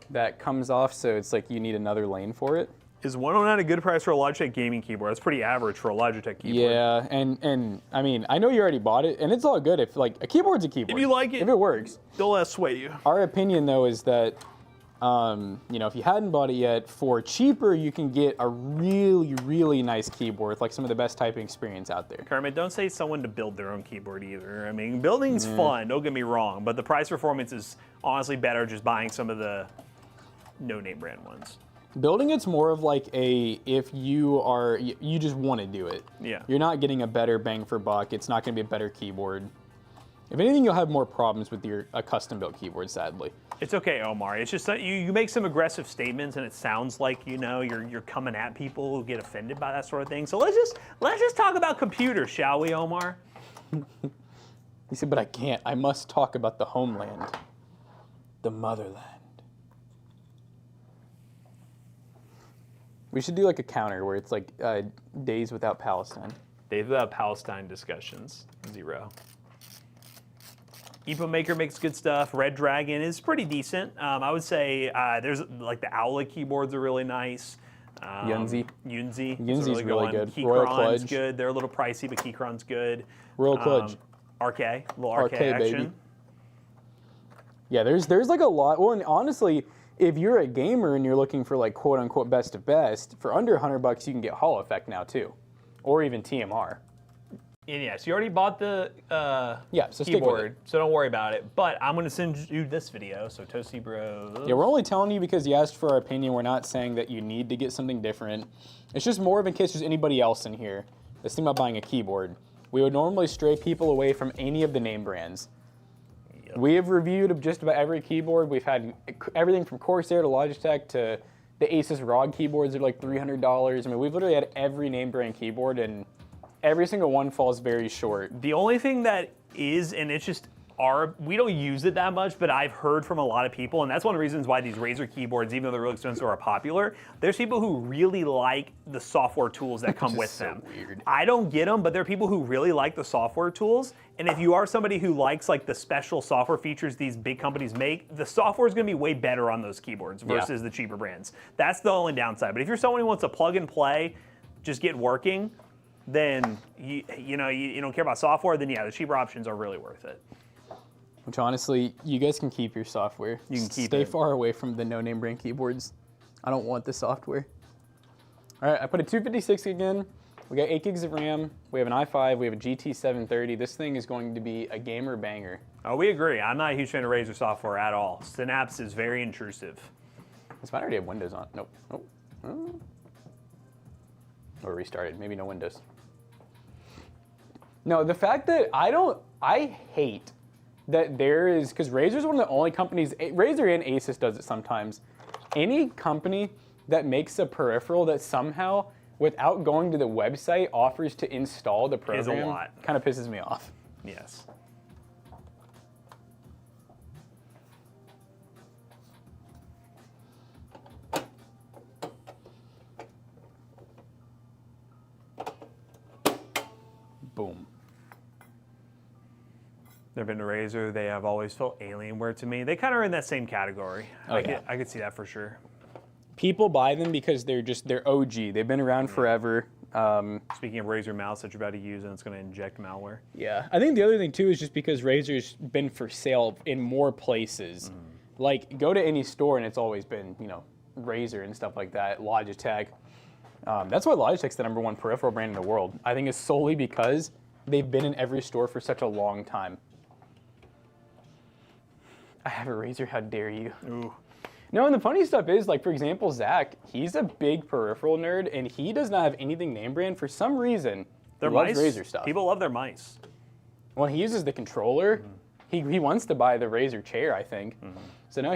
that comes off, so it's like you need another lane for it. Is 109 a good price for a Logitech gaming keyboard? That's pretty average for a Logitech keyboard. Yeah, and I mean, I know you already bought it, and it's all good if like a keyboard's a keyboard. If you like it, if it works. Don't let us sway you. Our opinion though is that, you know, if you hadn't bought it yet, for cheaper you can get a really, really nice keyboard with like some of the best typing experience out there. Kermit, don't say someone to build their own keyboard either. I mean, building's fun, don't get me wrong, but the price performance is honestly better just buying some of the no-name brand ones. Building it's more of like if you just want to do it. Yeah. You're not getting a better bang for buck. It's not going to be a better keyboard. If anything, you'll have more problems with a custom-built keyboard, sadly. It's okay, Omar. It's just that you make some aggressive statements, and it sounds like you're coming at people who get offended by that sort of thing. So let's just talk about computers, shall we, Omar? He said, but I can't. I must talk about the homeland, the motherland. We should do like a counter where it's like days without Palestine. Days without Palestine discussions. 0. EPO Maker makes good stuff. Red Dragon is pretty decent. I would say there's like the Owlet keyboards are really nice. Yunzi. Yunzi's really good. Keychron's Royal Kludge. good. They're a little pricey, but Keychron's good. Royal Kludge. RK, a little RK RK, action. baby. Yeah, there's like a lot. Well, and honestly, if you're a gamer and you're looking for like quote unquote best of best, for under $100 you can get Hall Effect now too, or even TMR. And yes, you already bought the so stick with keyboard, it. so don't worry about it. But I'm going to send you this video, so Toasty Bros. Yeah, we're only telling you because you asked for our opinion. We're not saying that you need to get something different. It's just more of in case there's anybody else in here that's thinking about buying a keyboard. We would normally stray people away from any of the name brands. Yep. We have reviewed just about every keyboard. We've had everything from Corsair to Logitech to the Asus ROG keyboards are like $300. I mean, we've literally had every name brand keyboard, and every single one falls very short. The only thing that is, and it's just we don't use it that much, but I've heard from a lot of people, and that's one of the reasons why these Razer keyboards, even though they're really expensive, are popular. There's people who really like the software tools that come with them. Weird. I don't get them, but there are people who really like the software tools, and if you are somebody who likes like the special software features these big companies make, the software is going to be way better on those keyboards versus the cheaper brands. That's the only downside. But if you're someone who wants to plug and play, just get working, then you don't care about software, then yeah, the cheaper options are really worth it. Which honestly, you guys can keep your software. You can keep Stay it. far away from the no-name brand keyboards. I don't want the software. All right, I put a 256 again. We got 8 gigs of RAM. We have an i5. We have a GT 730. This thing is going to be a gamer banger. Oh, we agree. I'm not a huge fan of Razer software at all. Synapse is very intrusive. This might already have Windows on. Nope. Nope. Oh. Or restarted. Maybe no Windows. No, the fact that I hate that there is, because Razer's one of the only companies, Razer and Asus does it sometimes. Any company that makes a peripheral that somehow, without going to the website, offers to install the program kind of pisses me off. Yes. Boom. They've been to Razer. They have always felt Alienware to me. They kind of are in that same category. I could see that for sure. People buy them because they're OG. They've been around forever. Speaking of Razer mouse that you're about to use and it's going to inject malware. Yeah, I think the other thing too is just because Razer's been for sale in more places. Like, go to any store and it's always been, Razer and stuff like that, Logitech. That's why Logitech's the #1 peripheral brand in the world. I think it's solely because they've been in every store for such a long time. I have a Razer, how dare you? Ooh. No, and the funny stuff is, like, for example, Zach, he's a big peripheral nerd, and he does not have anything name brand. For some reason, he loves Razer stuff. People love their mice. Well, he uses the controller. He wants to buy the Razer chair, I think. So no,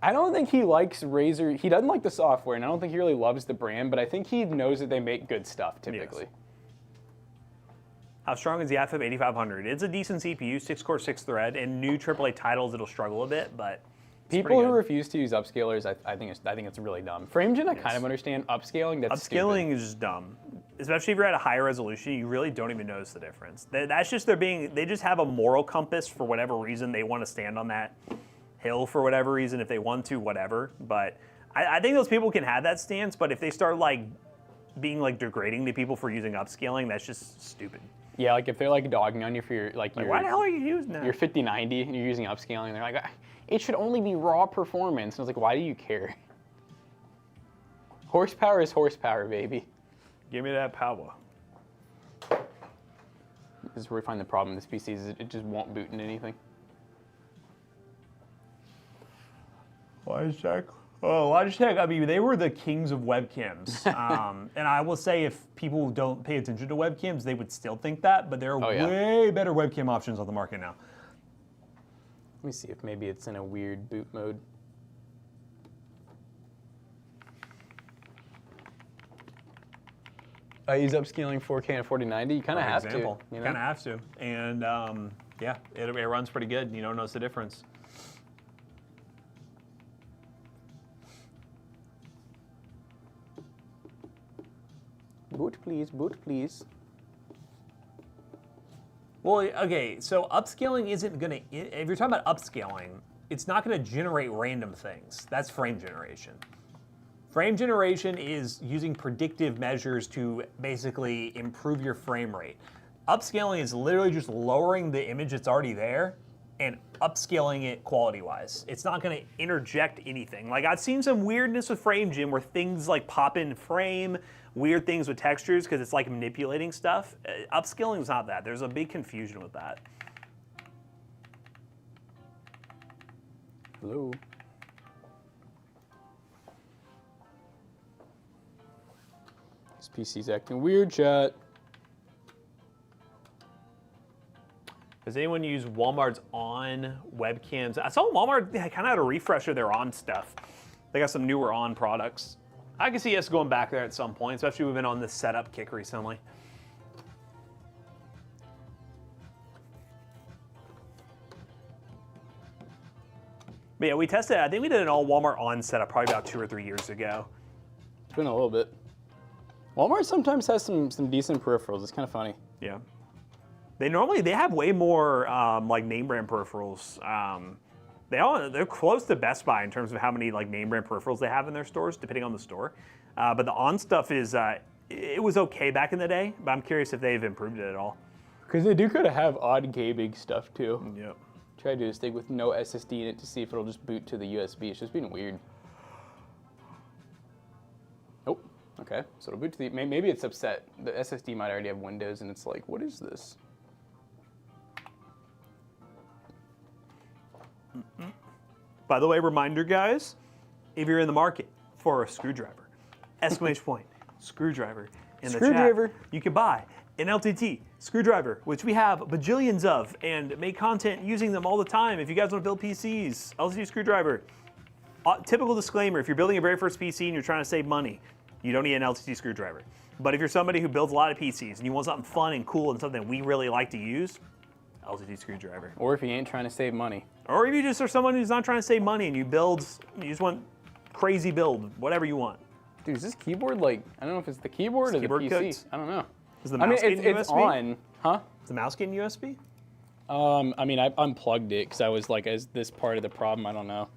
I don't think he likes Razer. He doesn't like the software, and I don't think he really loves the brand, but I think he knows that they make good stuff, typically. Yes. How strong is the i5 8500? It's a decent CPU, 6-core, 6-thread, and new AAA titles, it'll struggle a bit, but people who refuse to use upscalers, I think it's really dumb. FrameGen, I kind of understand. Upscaling, that's Upscaling stupid. is just dumb. Especially if you're at a higher resolution, you really don't even notice the difference. That's just they just have a moral compass for whatever reason. They want to stand on that hill for whatever reason, if they want to, whatever. But I think those people can have that stance, but if they start like being like degrading to people for using upscaling, that's just stupid. Yeah, like if they're like dogging on you for your Like, why the hell are you using that? Your 5090 and you're using upscaling, they're like, it should only be raw performance. And I was like, why do you care? Horsepower is horsepower, baby. Give me that power. This is where we find the problem with this PC is it just won't boot into anything. Logitech. Oh, Logitech, I mean, they were the kings of webcams. And I will say if people don't pay attention to webcams, they would still think that, but there are way better webcam options on the market now. Let me see if maybe it's in a weird boot mode. I use upscaling 4K and 4090. You kind of have to. You know? Kind of have to. And yeah, it runs pretty good. You don't notice the difference. Boot, please. Boot, please. Well, okay, so upscaling isn't going to, if you're talking about upscaling, it's not going to generate random things. That's frame generation. Frame generation is using predictive measures to basically improve your frame rate. Upscaling is literally just lowering the image that's already there and upscaling it quality-wise. It's not going to interject anything. Like, I've seen some weirdness with frame gen where things like pop in frame, weird things with textures because it's like manipulating stuff. Upscaling is not that. There's a big confusion with that. Hello. This PC's acting weird, chat. Does anyone use Walmart's On webcams? I saw Walmart kind of had a refresh of their On stuff. They got some newer On products. I can see us going back there at some point, especially we've been on this setup kick recently. But yeah, we tested it. I think we did an all Walmart On setup probably about 2 or 3 years ago. It's been a little bit. Walmart sometimes has some decent peripherals. It's kind of funny. Yeah. They have way more like name brand peripherals. They're close to Best Buy in terms of how many like name brand peripherals they have in their stores, depending on the store. But the On stuff is it was okay back in the day, but I'm curious if they've improved it at all. Because they do kind of have odd gaming stuff too. Yep. Try to do this thing with no SSD in it to see if it'll just boot to the USB. It's just being weird. Nope. Okay. So it'll boot to the. Maybe it's upset. The SSD might already have Windows, and it's like, what is this? By the way, reminder, guys, if you're in the market for a screwdriver, exclamation point, screwdriver in the chat, you can buy an LTT screwdriver, which we have bajillions of and make content using them all the time. If you guys want to build PCs, LTT screwdriver. Typical disclaimer, if you're building your very first PC and you're trying to save money, you don't need an LTT screwdriver. But if you're somebody who builds a lot of PCs and you want something fun and cool and something we really like to use, LTT screwdriver. Or if you ain't trying to save money. Or if you just are someone who's not trying to save money and you just want crazy build, whatever you want. Dude, is this keyboard like, I don't know if it's the keyboard or the PC. Cooked? I don't know. Is the mouse getting it's USB? on, huh? Is the mouse getting USB? I mean, I unplugged it because I was like, is this part of the problem? I don't know.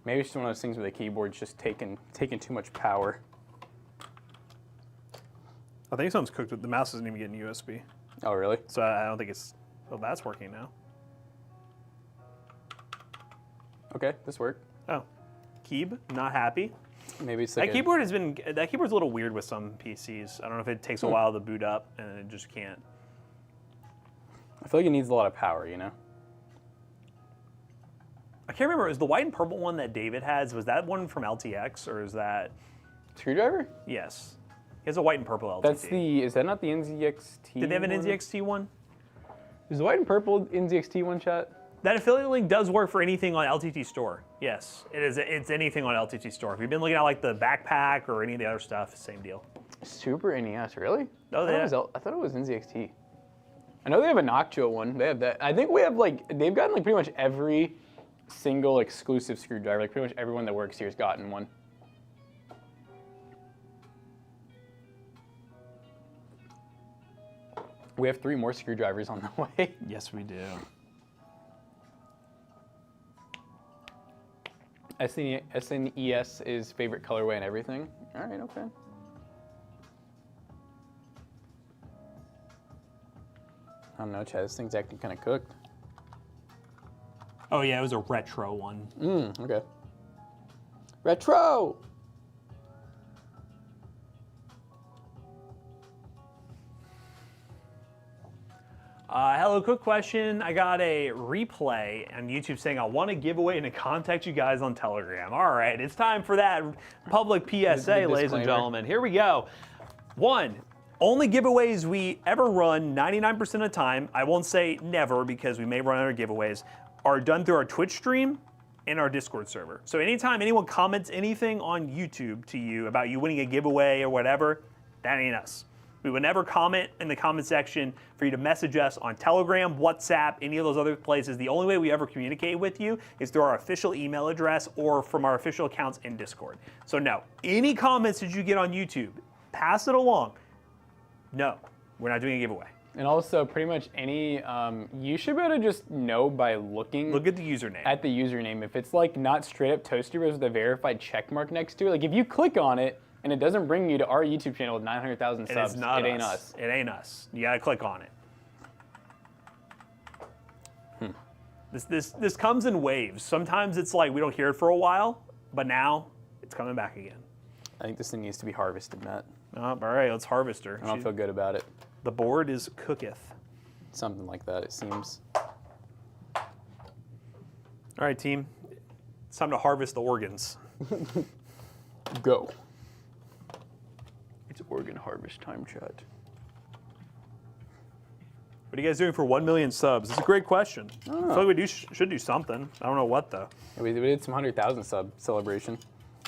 Maybe it's just one of those things where the keyboard's just taking too much power. I think something's cooked with the mouse isn't even getting USB. Oh, really? So I don't think it's, oh, that's working now. Okay, this worked. Oh, Keeb, not happy. Maybe it's like That keyboard's a little weird with some PCs. I don't know if it takes a while to boot up and it just can't. I feel like it needs a lot of power, you know? I can't remember, is the white and purple one that David has, was that one from LTX or is that? Screwdriver? Yes. He has a white and purple LTT. That's is that not the NZXT Did they have an one? NZXT one? Is the white and purple NZXT one, chat? That affiliate link does work for anything on LTT Store. Yes, it is. It's anything on LTT Store. If you've been looking at like the backpack or any of the other stuff, same deal. Super NES, really? Oh, I thought it was NZXT. I know they have a Noctua one. They have that. I think we have they've gotten like pretty much every single exclusive screwdriver. Like pretty much everyone that works here has gotten one. We have 3 more screwdrivers on the way. Yes, we do. SNES is favorite colorway and everything. All right, okay. I don't know, Chad. This thing's acting kind of cooked. Oh yeah, it was a retro one. Okay. Retro! Hello, quick question. I got a replay on YouTube saying I want to give away and to contact you guys on Telegram. All right, it's time for that public PSA, ladies and gentlemen. Here we go. One, only giveaways we ever run 99% of the time, I won't say never because we may run other giveaways, are done through our Twitch stream and our Discord server. So anytime anyone comments anything on YouTube to you about you winning a giveaway or whatever, that ain't us. We would never comment in the comment section for you to message us on Telegram, WhatsApp, any of those other places. The only way we ever communicate with you is through our official email address or from our official accounts in Discord. So no, any comments that you get on YouTube, pass it along. No, we're not doing a giveaway. And also, pretty much any, you should be able to just know by looking. Look at the username. At the username. If it's like not straight up Toasty Bros with a verified check mark next to it, like if you click on it, and it doesn't bring you to our YouTube channel with 900,000 subs. It ain't us. It ain't us. You gotta click on it. This comes in waves. Sometimes it's like we don't hear it for a while, but now it's coming back again. I think this thing needs to be harvested, Matt. All right, let's harvest her. I don't feel good about it. The board is cooketh. Something like that, it seems. All right, team. It's time to harvest the organs. Go. It's organ harvest time, chat. What are you guys doing for 1 million subs? It's a great question. I feel like we should do something. I don't know what though. Yeah, we did some 100,000 sub celebration.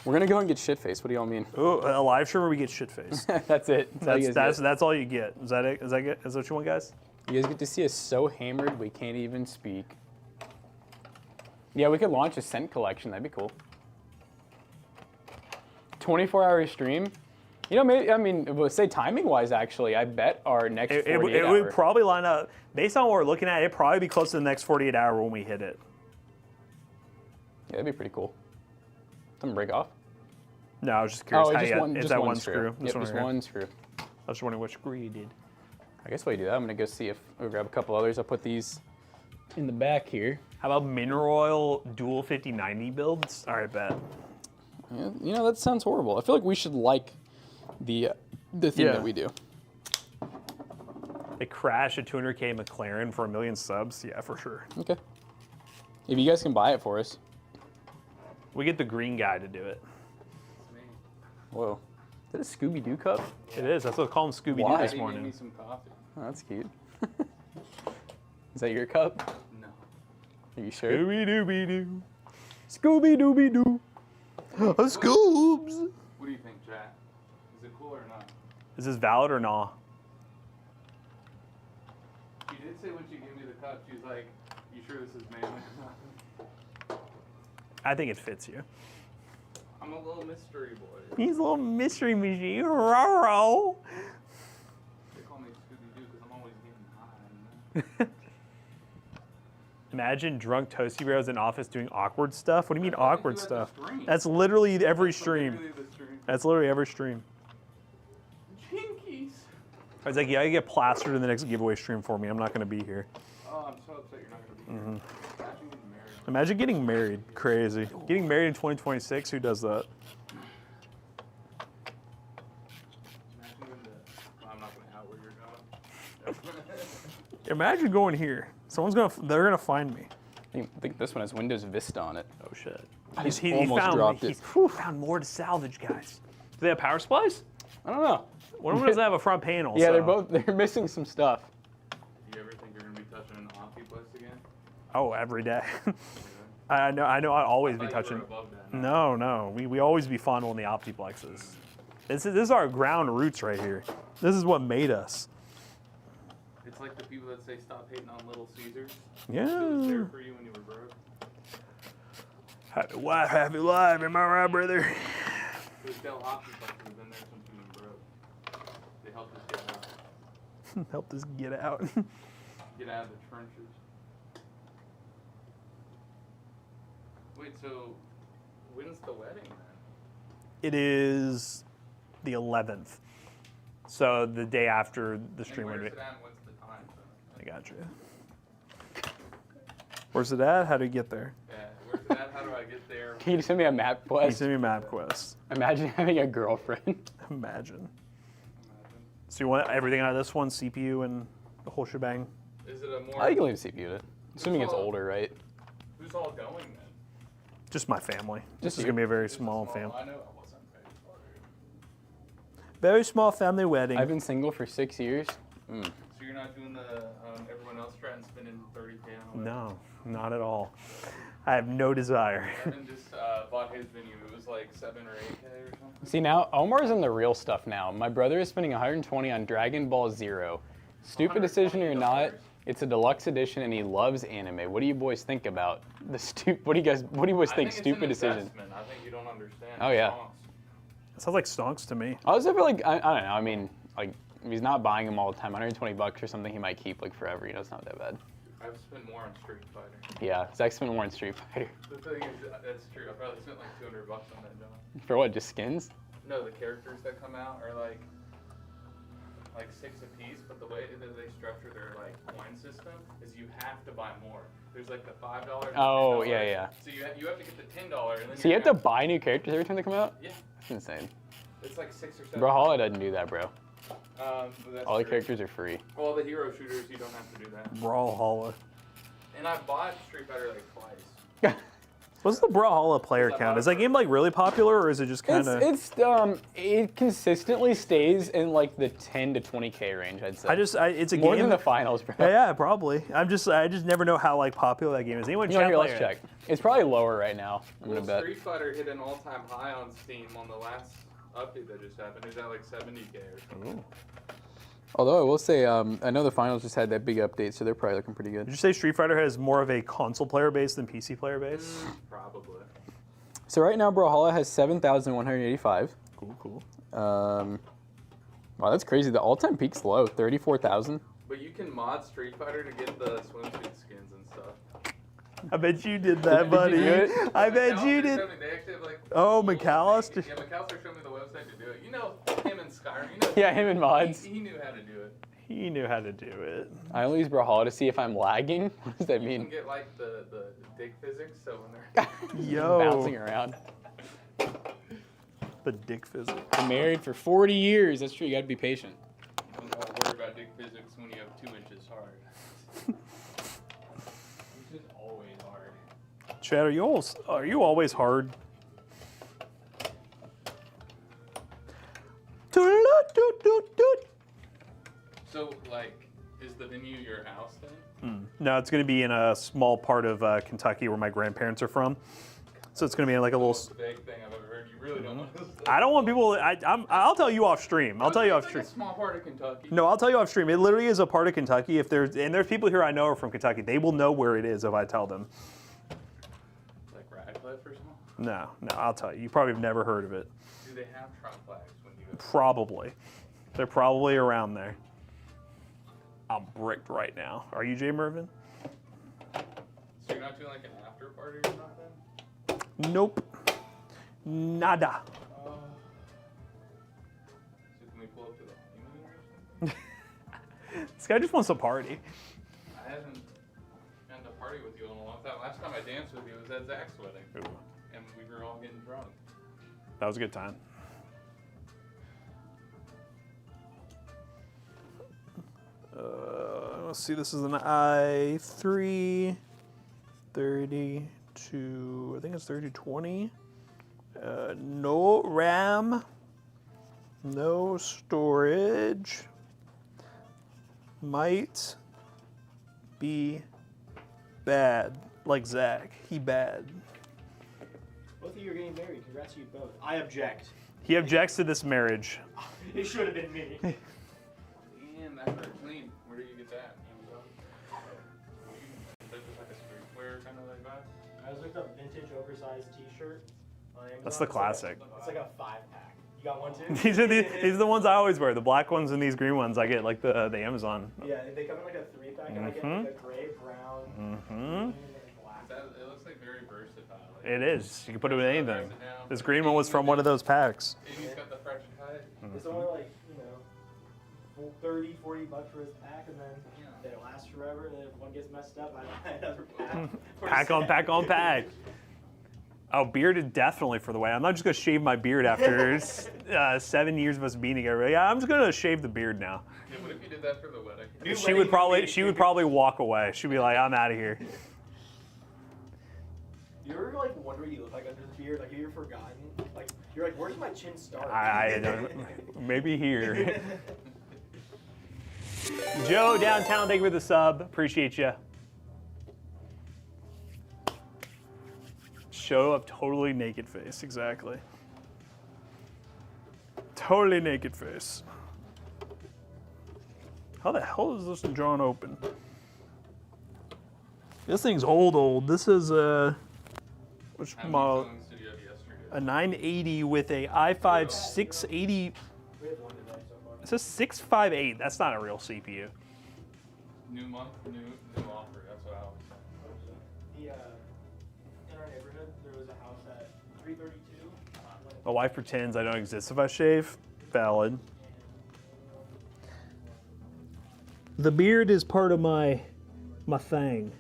We're gonna go and get shit-faced. What do y'all mean? Ooh, a live stream where we get shit-faced. That's it. That's all you get. Is that it? Is that good? Is that what you want, guys? You guys get to see us so hammered we can't even speak. Yeah, we could launch a scent collection. That'd be cool. 24-hour stream. You know, maybe, I mean, say timing-wise, actually, I bet our next 48 hour. It would probably line up, based on what we're looking at, it'd probably be close to the next 48 hour when we hit it. Yeah, that'd be pretty cool. Something break off? No, I was just curious. Oh, Is that one screw? Yep, just one screw. I was just wondering what screw you did. I guess while you do that, I'm gonna go see if we'll grab a couple others. I'll put these in the back here. How about mineral oil dual 5090 builds? All right, bet. Yeah, you know, that sounds horrible. I feel like we should like the thing that we do. They crash a 200K McLaren for 1 million subs? Yeah, for sure. Okay. If you guys can buy it for us. We get the green guy to do it. Whoa. Is that a Scooby-Doo cup? It is. That's what I call him Scooby-Doo Why? this He made me morning. some coffee. Oh, that's cute. Is that your cup? No. Are you sure? Scooby-Dooby-Doo. Scooby-Dooby-Doo. Scoobs. What do you think, chat? Is it cool or not? Is this valid or not? She did say when she gave me the cup, she was like, "You sure this is manly?" I think it fits you. I'm a little mystery boy. He's a little mystery machine. Roro. They call me Scooby-Doo because I'm always getting high. Imagine drunk Toasty Bros in office doing awkward stuff. What do you mean awkward do at stuff? the stream. That's literally every stream. Literally the stream. That's literally every stream. Jinkies. I was like, yeah, you get plastered in the next giveaway stream for me. I'm not going to be here. Oh, I'm so upset you're not going to be here. Imagine getting married. Crazy. Getting married in 2026. Who does that? Imagine going to... I'm not going to out where you're going. Imagine going here. They're gonna find me. I think this one has Windows Vista on it. Oh shit. He almost dropped it. He found more to salvage, guys. Do they have power supplies? I don't know. One of them doesn't have a front panel. Yeah, so. they're missing some stuff. Do you ever think you're going to be touching an Optiplex again? Oh, every day. I know. I'd always be I thought you touching. were above that. No. We always be fondling the Optiplexes. This is our ground roots right here. This is what made us. It's like the people that say stop hating on Little Caesars. Yeah. It was there for you when you were broke. Happy wife, happy life. Am I right, brother? Those Dell Optiplexes have been there since we were broke. They helped us get out. Helped us get out. Get out of the trenches. Wait, so When's the wedding, man? It is the 11th. So the day after the stream And would be. where's it at? What's the time? I got you. Where's it at? How do you get there? Yeah, where's it at? How do I get there? Can you send me a map Can you quest? send me a map quest? Imagine having a girlfriend. Imagine. So you want everything out of this one, CPU and the whole shebang? Is it a more? I can leave CPU to. Assuming it's all- older, right? Who's all going then? Just my family. This Just is you. gonna be a very Is it small family. I know I wasn't ready for it. Very small family wedding. I've been single for 6 years. So you're not doing the everyone else trying to spend in 30K on it? No, not at all. I have no desire. Evan just bought his venue. It was like 7 or 8K or something. See, now Omar's in the real stuff now. My brother is spending 120 on Dragon Ball Zero. Stupid decision or not, it's a deluxe edition and he loves anime. What do you boys think about the what do you boys think? Stupid decision. I think you don't understand. Oh, yeah. songs. It sounds like stonks to me. I was ever like, I don't know. I mean, like, if he's not buying them all the time, 120 bucks or something he might keep like forever. You know, it's not that bad. I've spent more on Street Fighter. Yeah, Zach spent more on Street Fighter. The thing is, that's true. I probably spent like 200 bucks on that, John. For what? Just skins? No, the characters that come out are like 6 apiece, but the way that they structure their like coin system is you have to buy more. There's like the $5. and Oh, $10. yeah, yeah. So you have to get the $10 and then So you have to buy new characters every time they come out? Yeah, That's insane. it's like 6 or 7. Brawlhalla doesn't do that, bro. But that's All the true. characters are free. All the hero shooters, you don't have to do that. Brawlhalla. And I bought Street Fighter like twice. What's the Brawlhalla player What's that count? about Is that game like really popular, or is it just kind of? It consistently stays in like the 10 to 20K range, I'd say. It's a More game. than the finals, bro. Yeah, probably. I just never know how like popular that game is. Anyone You know, chat here, let's player? check. It's probably lower right now. I'm Well, gonna bet. Street Fighter hit an all-time high on Steam on the last update that just happened. It was at like 70K or something. Although I will say, I know the finals just had that big update, so they're probably looking pretty good. Did you say Street Fighter has more of a console player base than PC player base? Probably. So right now, Brawlhalla has 7,185. Cool. Wow, that's crazy. The all-time peak's low, 34,000. But you can mod Street Fighter to get the swimsuit skins and stuff. I bet you did that, Did buddy. you do it? I bet you McAllister did. showed me- they actually have, like, Oh, little McAllister. thing. Yeah, McAllister showed me the website to do it. You know him and Skyrim. You know, Yeah, him and mods. He knew how to do it. He knew how to do it. I only use Brawlhalla to see if I'm lagging. What does that You can mean? get like the dick physics, so when they're Yo, Bouncing around. the dick physics. Been married for 40 years. That's true. You gotta be patient. don't gotta worry about dick physics when you have 2 inches hard. Which is always hard. Chad, are you always hard? So like, is the venue your house then? No, it's going to be in a small part of Kentucky where my grandparents are from. So it's going to be in like a little. Most vague thing I've ever heard. You really don't want to. I don't want people. I'll tell you off stream. I'll tell you off It's stream. like a small part of Kentucky. No, I'll tell you off stream. It literally is a part of Kentucky. If there's people here I know are from Kentucky, they will know where it is if I tell them. Like Radcliffe or something? No, I'll tell you. You probably have never heard of it. Do they have Trump flags when you go? Probably. They're probably around there. I'm bricked right now. Are you, Jay Mervin? So you're not doing like an after party or something? Nope. Nada. So can we pull up to the honeymoon or something? This guy just wants to party. I haven't gotten to party with you in a long time. Last time I danced with you was at Zach's wedding. Ooh, And we were all getting drunk. that was a good time. Let's see, this is an i3 32, I think it's 3020. No RAM, no storage. Might be bad, like Zach. He bad. Both of you are getting married. Congrats to you both. I object. He objects to this marriage. It should have been me. Damn, that hurt clean. Where do you get that? Amazon? Is that just like a streetwear kind of like vibe? I just looked up vintage oversized T-shirt on Amazon. That's the classic. It's like a 5-pack. You got one too? These are the ones I always wear. The black ones and these green ones I get like the Amazon. Yeah, they come in like a 3-pack, and I get like a gray, brown, green, and black. It looks like very versatile. Like, It is. You can put it with anything. press it down, This put green it one was in, from one of those packs. Amy's got the fresh cut. It's only like, you know, 30, 40 bucks for his pack, and then they last forever. And then if one gets messed up, I buy another pack. Pack on pack on pack. Oh, beard is definitely for the way. I'm not just gonna shave my beard after 7 years of us being together. Yeah, I'm just gonna shave the beard now. Yeah, what if you did that for the wedding? She would probably walk away. She'd be like, I'm out of here. You ever like wonder what you look like under the beard? Like, have you ever forgotten? Like, you're like, where does my chin start? I maybe here. Joe downtown, thank you for the sub. Appreciate you. Show of totally naked face, exactly. Totally naked face. How the hell is this drawn open? This thing's old. This is which How many model? phones did you have yesterday? A 980 with a i5 680. We have one today so far. It says 658. That's not a real CPU. New month, new offer. That's what I always say. The, in our neighborhood, there was a house at 332. My wife pretends I don't exist if I shave. Valid. The beard is part of my thing.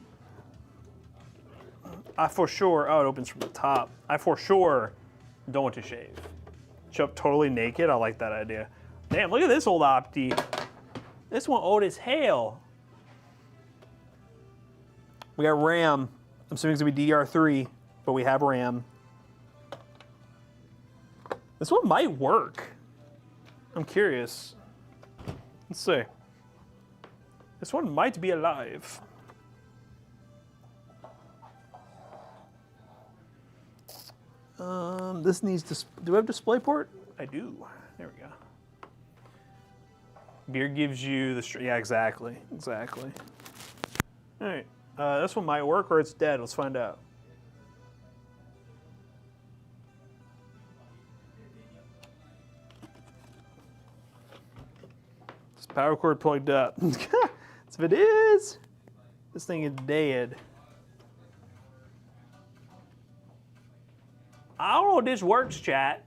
I for sure, oh, it opens from the top. I for sure don't want to shave. Show up totally naked, I like that idea. Damn, look at this old Opti. This one old as hell. We got RAM. I'm assuming it's gonna be DDR3, but we have RAM. This one might work. I'm curious. Let's see. This one might be alive. This needs to. Do I have DisplayPort? I do. There we go. Beard gives you the. Yeah, exactly. Exactly. All right. This one might work or it's dead. Let's find out. This power cord plugged up. If it is, this thing is dead. I don't know if this works, chat.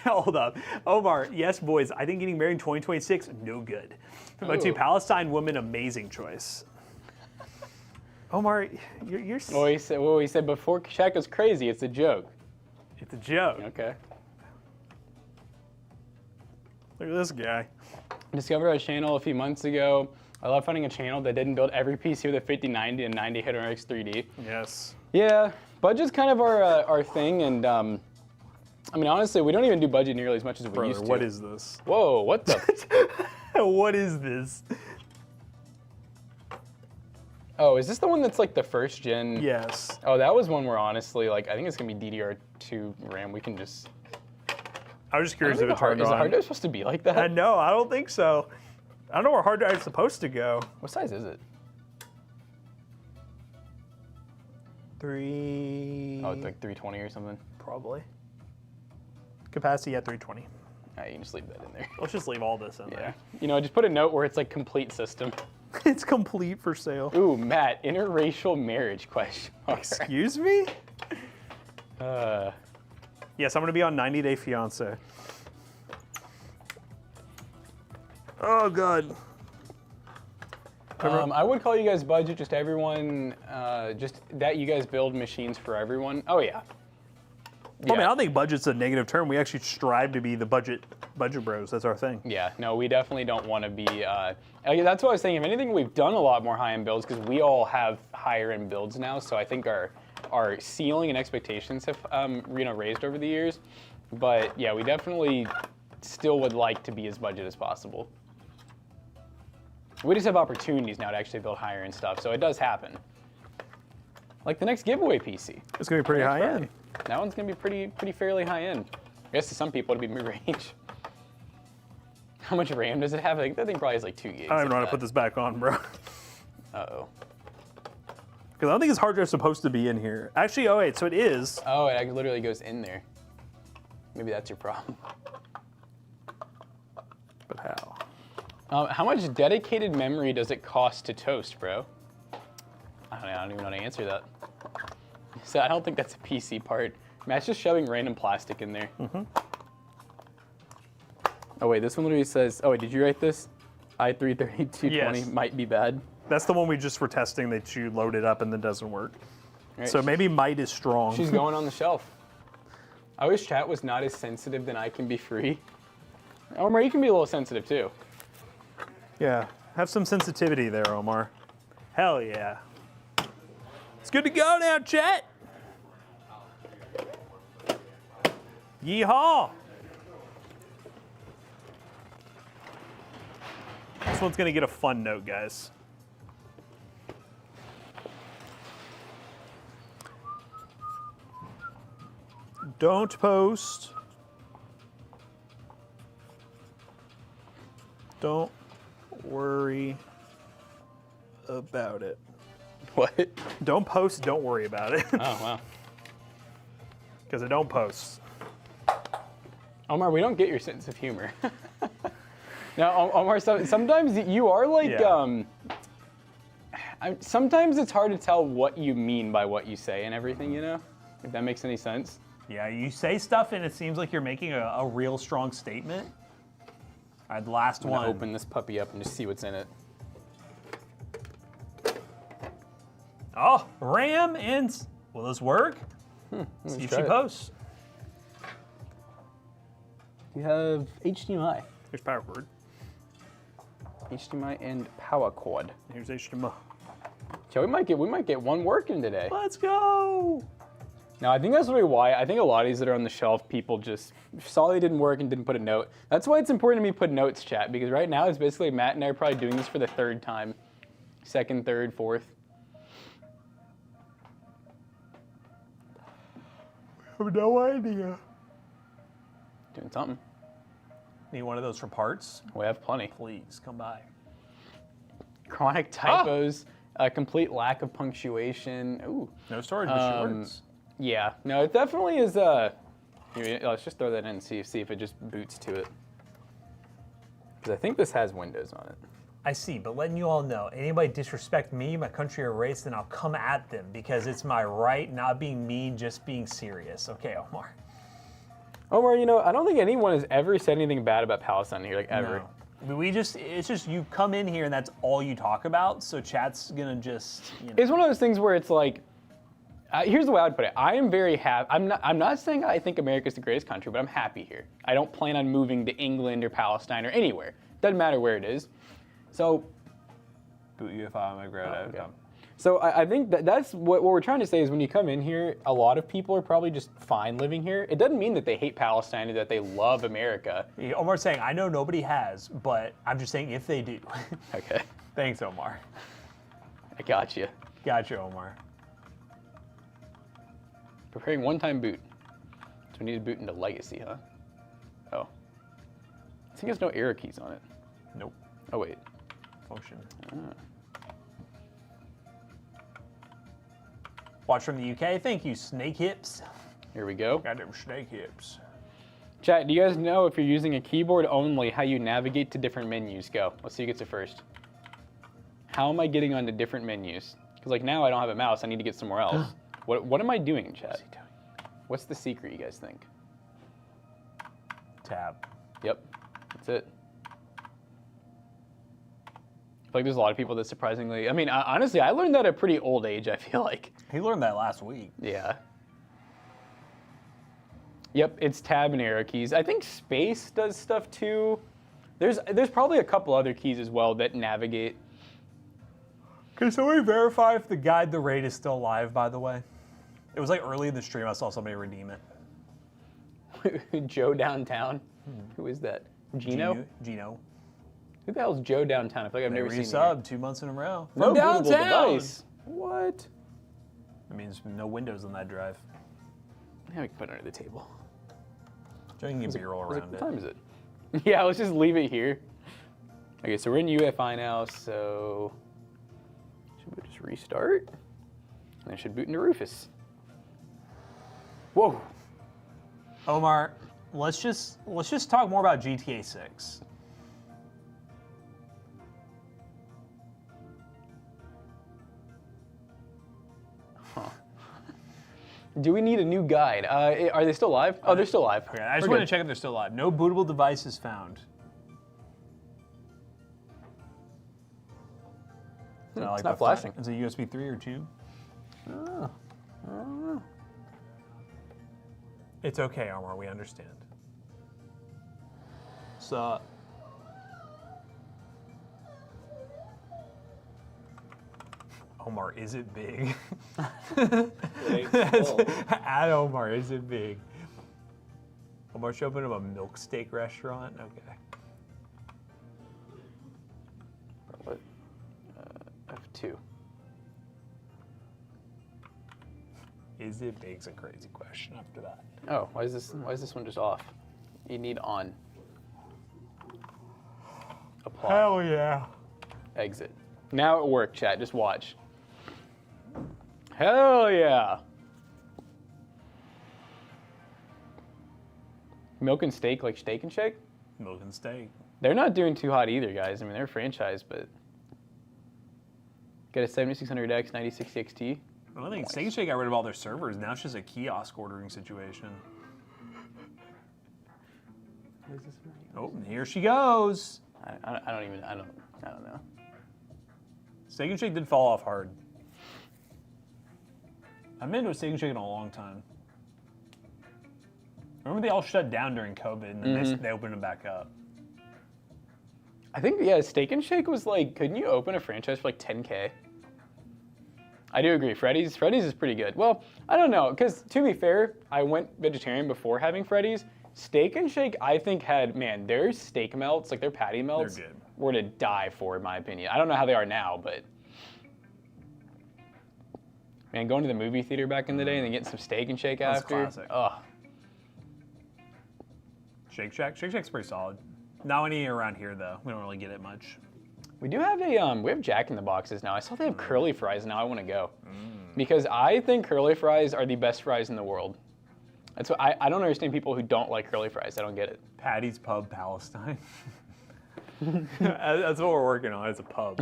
Hold up. Omar, yes, boys, I think getting married in 2026, no good. But to Palestine woman, amazing choice. Omar, you're What he said before Shaq was crazy. It's a joke. It's a joke. Okay. Look at this guy. Discovered a channel a few months ago. I love finding a channel that didn't build every PC with a 5090 and 90 hit on X3D. Yes. Yeah, budget's kind of our thing, and I mean, honestly, we don't even do budget nearly as much as we Brother, used to. what is this? Whoa, what the? What is this? Oh, is this the one that's like the first gen? Yes. Oh, that was one where honestly, like, I think it's gonna be DDR2 RAM. We can just. I was just curious if it Is the turned hard on. drive supposed to be like that? No, I don't think so. I don't know where hard drive is supposed to go. What size is it? 3. Oh, it's like 320 or something. Probably. Capacity at 320. You can just leave that in there. Let's just leave all this in Yeah. there. You know, just put a note where it's like complete system. It's complete for sale. Ooh, Matt, interracial marriage question mark. Excuse me? Uh, Yes, I'm gonna be on 90 Day Fiance. Oh God. I would call you guys budget, just everyone, just that you guys build machines for everyone. Oh yeah. I mean, I don't think budget's a negative term. We actually strive to be the budget bros. That's our thing. Yeah, no, we definitely don't want to be. That's what I was saying. If anything, we've done a lot more high-end builds because we all have higher-end builds now. So I think our ceiling and expectations have raised over the years. But yeah, we definitely still would like to be as budget as possible. We just have opportunities now to actually build higher-end stuff, so it does happen. Like the next giveaway PC. It's gonna be pretty high end. That one's gonna be pretty fairly high-end. I guess to some people it'll be mid-range. How much RAM does it have? I think that thing probably has like 2 gigs. I don't even know how to put this back on, bro. Uh-oh. Because I don't think his hard drive's supposed to be in here. Actually, oh wait, so it is. Oh, it literally goes in there. Maybe that's your problem. But how? How much dedicated memory does it cost to toast, bro? I don't even know how to answer that. So I don't think that's a PC part. Matt's just shoving random plastic in there. Oh wait, this one literally says, oh wait, did you write this? i3-3220 Yes. might be bad. That's the one we just were testing that you loaded up and then doesn't work. Right. So maybe might is strong. She's going on the shelf. I wish chat was not as sensitive than I can be free. Omar, you can be a little sensitive too. Yeah, have some sensitivity there, Omar. Hell yeah. It's good to go now, chat. Yeehaw. This one's gonna get a fun note, guys. Don't post. Don't worry about it. What? Don't post, don't worry about it. Oh, wow. Because I don't post. Omar, we don't get your sense of humor. Now, Omar, sometimes you are like, Yeah. Sometimes it's hard to tell what you mean by what you say and everything, you know? If that makes any sense. Yeah, you say stuff and it seems like you're making a real strong statement. All right, the last I'm gonna one. open this puppy up and just see what's in it. Oh, RAM and will this work? See if try she it. posts. You have HDMI. Here's power cord. HDMI and power cord. Here's HDMI. So we might get one working today. Let's go. Now I think that's really why I think a lot of these that are on the shelf, people just saw they didn't work and didn't put a note. That's why it's important to me to put notes, chat, because right now it's basically Matt and I are probably doing this for the third time. Second, third, fourth. I have no idea. Doing something. Need one of those for parts? We have plenty. Please come by. Chronic typos, a complete lack of punctuation. Ooh. No storage, but shorts. Yeah, no, it definitely is. Here, let's just throw that in and see if it just boots to it. Because I think this has Windows on it. I see, but letting you all know, anybody disrespect me, my country, or race, then I'll come at them because it's my right, not being mean, just being serious. Okay, Omar. Omar, you know, I don't think anyone has ever said anything bad about Palestine here, like ever. No. I mean, it's just you come in here and that's all you talk about, so chat's gonna just, you know. It's one of those things where it's like, here's the way I would put it. I am very happy. I'm not saying I think America's the greatest country, but I'm happy here. I don't plan on moving to England or Palestine or anywhere. Doesn't matter where it is. So, boot you if I'm a grad. okay. So I think that's what we're trying to say is when you come in here, a lot of people are probably just fine living here. It doesn't mean that they hate Palestine or that they love America. Omar's saying, I know nobody has, but I'm just saying if they do. Okay. Thanks, Omar. I got you. Gotcha, Omar. Preparing one-time boot. So we need to boot into Legacy, huh? Oh. I think there's no error keys on it. Nope. Oh, wait. Function. Watch from the UK. Thank you, Snake Hips. Here we go. Goddamn Snake Hips. Chat, do you guys know if you're using a keyboard only, how you navigate to different menus? Go. Let's see who gets it first. How am I getting onto different menus? Because like now I don't have a mouse. I need to get somewhere else. What am I doing, chat? What's he doing? What's the secret, you guys think? Tab. Yep. That's it. I feel like there's a lot of people that surprisingly, I mean, honestly, I learned that at a pretty old age, I feel like. He learned that last week. Yeah. Yep, it's tab and arrow keys. I think space does stuff too. There's probably a couple other keys as well that navigate. Can somebody verify if the guide the raid is still live, by the way? It was like early in the stream, I saw somebody redeem it. Joe Downtown. Who is that? Gino? Gino. Who the hell's Joe Downtown? I feel like I've never seen him. Resub 2 months in a row. No From bootable downtown. device. What? That means no windows on that drive. Yeah, we can put it under the table. Joe can get B-roll around What it. time is it? Yeah, let's just leave it here. Okay, so we're in UEFI now, so should we just restart? And I should boot into Rufus. Whoa. Omar, let's just talk more about GTA 6. Do we need a new guide? Are they still live? Oh, they're still live. Okay, I just want to check if they're still live. No bootable devices found. It's not flashing. Is it USB 3 or 2? Oh. It's okay, Omar. We understand. So. Omar, is it big? At Omar, is it big? Omar should open up a milk steak restaurant? Okay. What? F2. Is it big's a crazy question after that. Oh, why is this one just off? You need on. Apply. Hell yeah. Exit. Now it worked, chat. Just watch. Hell yeah. Milk and steak, like Steak and Shake? Milk and steak. They're not doing too hot either, guys. I mean, they're a franchise, but got a 7600X 9060 XT. I don't think Steak and Shake got rid of all their servers. Now it's just a kiosk ordering situation. Oh, and here she goes. I don't know. Steak and Shake did fall off hard. I've been to a Steak and Shake in a long time. Remember they all shut down during COVID and then they opened them back up. I think, yeah, Steak and Shake was like, couldn't you open a franchise for like 10K? I do agree. Freddy's is pretty good. Well, I don't know, because to be fair, I went vegetarian before having Freddy's. Steak and Shake, I think, had, man, their steak melts, like their patty melts, They're good. were to die for, in my opinion. I don't know how they are now, but man, going to the movie theater back in the day and then getting some Steak and Shake That's after. classic. Ugh. Shake Shack? Shake Shack's pretty solid. Not any around here, though. We don't really get it much. We do have we have Jack in the Boxes now. I saw they have curly fries now. I want to go. Because I think curly fries are the best fries in the world. That's what I don't understand people who don't like curly fries. I don't get it. Patty's Pub Palestine. That's what we're working on. It's a pub.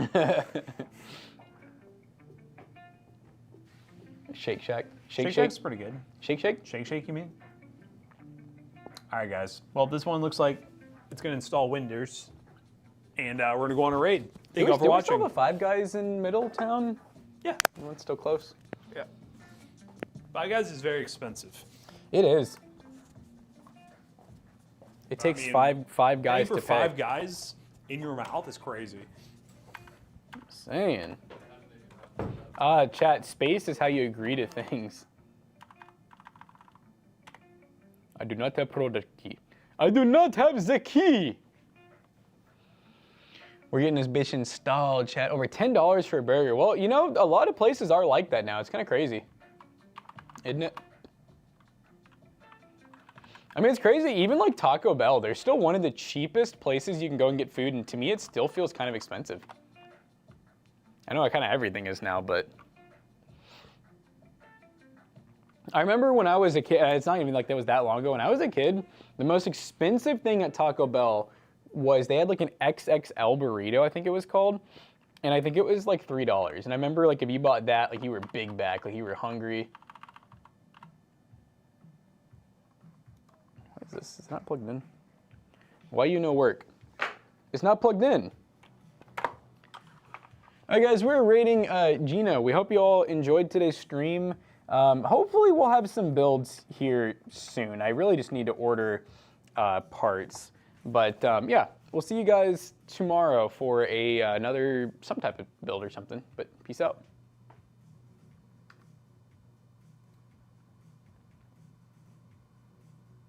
Shake Shack. Shake Shack's pretty good. Shake Shake? Shake Shake, you mean? All right, guys. Well, this one looks like it's going to install Windows. And we're going to go on a raid. Thank you all for watching. Do we still have a Five Guys in Middletown? Yeah. It's still close. Yeah. Five Guys is very expensive. It is. It takes five guys to pay. For Five Guys in your mouth is crazy. Saying. Chat, space is how you agree to things. I do not have product key. I do not have the key. We're getting this bitch installed, chat. Over $10 for a burger. Well, you know, a lot of places are like that now. It's kind of crazy. Isn't it? I mean, it's crazy. Even like Taco Bell, they're still one of the cheapest places you can go and get food. And to me, it still feels kind of expensive. I know kind of everything is now, but I remember when I was a kid, it's not even like that was that long ago. When I was a kid, the most expensive thing at Taco Bell was they had like an XXL burrito, I think it was called. And I think it was like $3. And I remember like if you bought that, like you were big back, like you were hungry. What is this? It's not plugged in. Why you no work? It's not plugged in. All right, guys, we're rating Gino. We hope you all enjoyed today's stream. Hopefully we'll have some builds here soon. I really just need to order parts. But yeah, we'll see you guys tomorrow for some type of build or something. But peace out.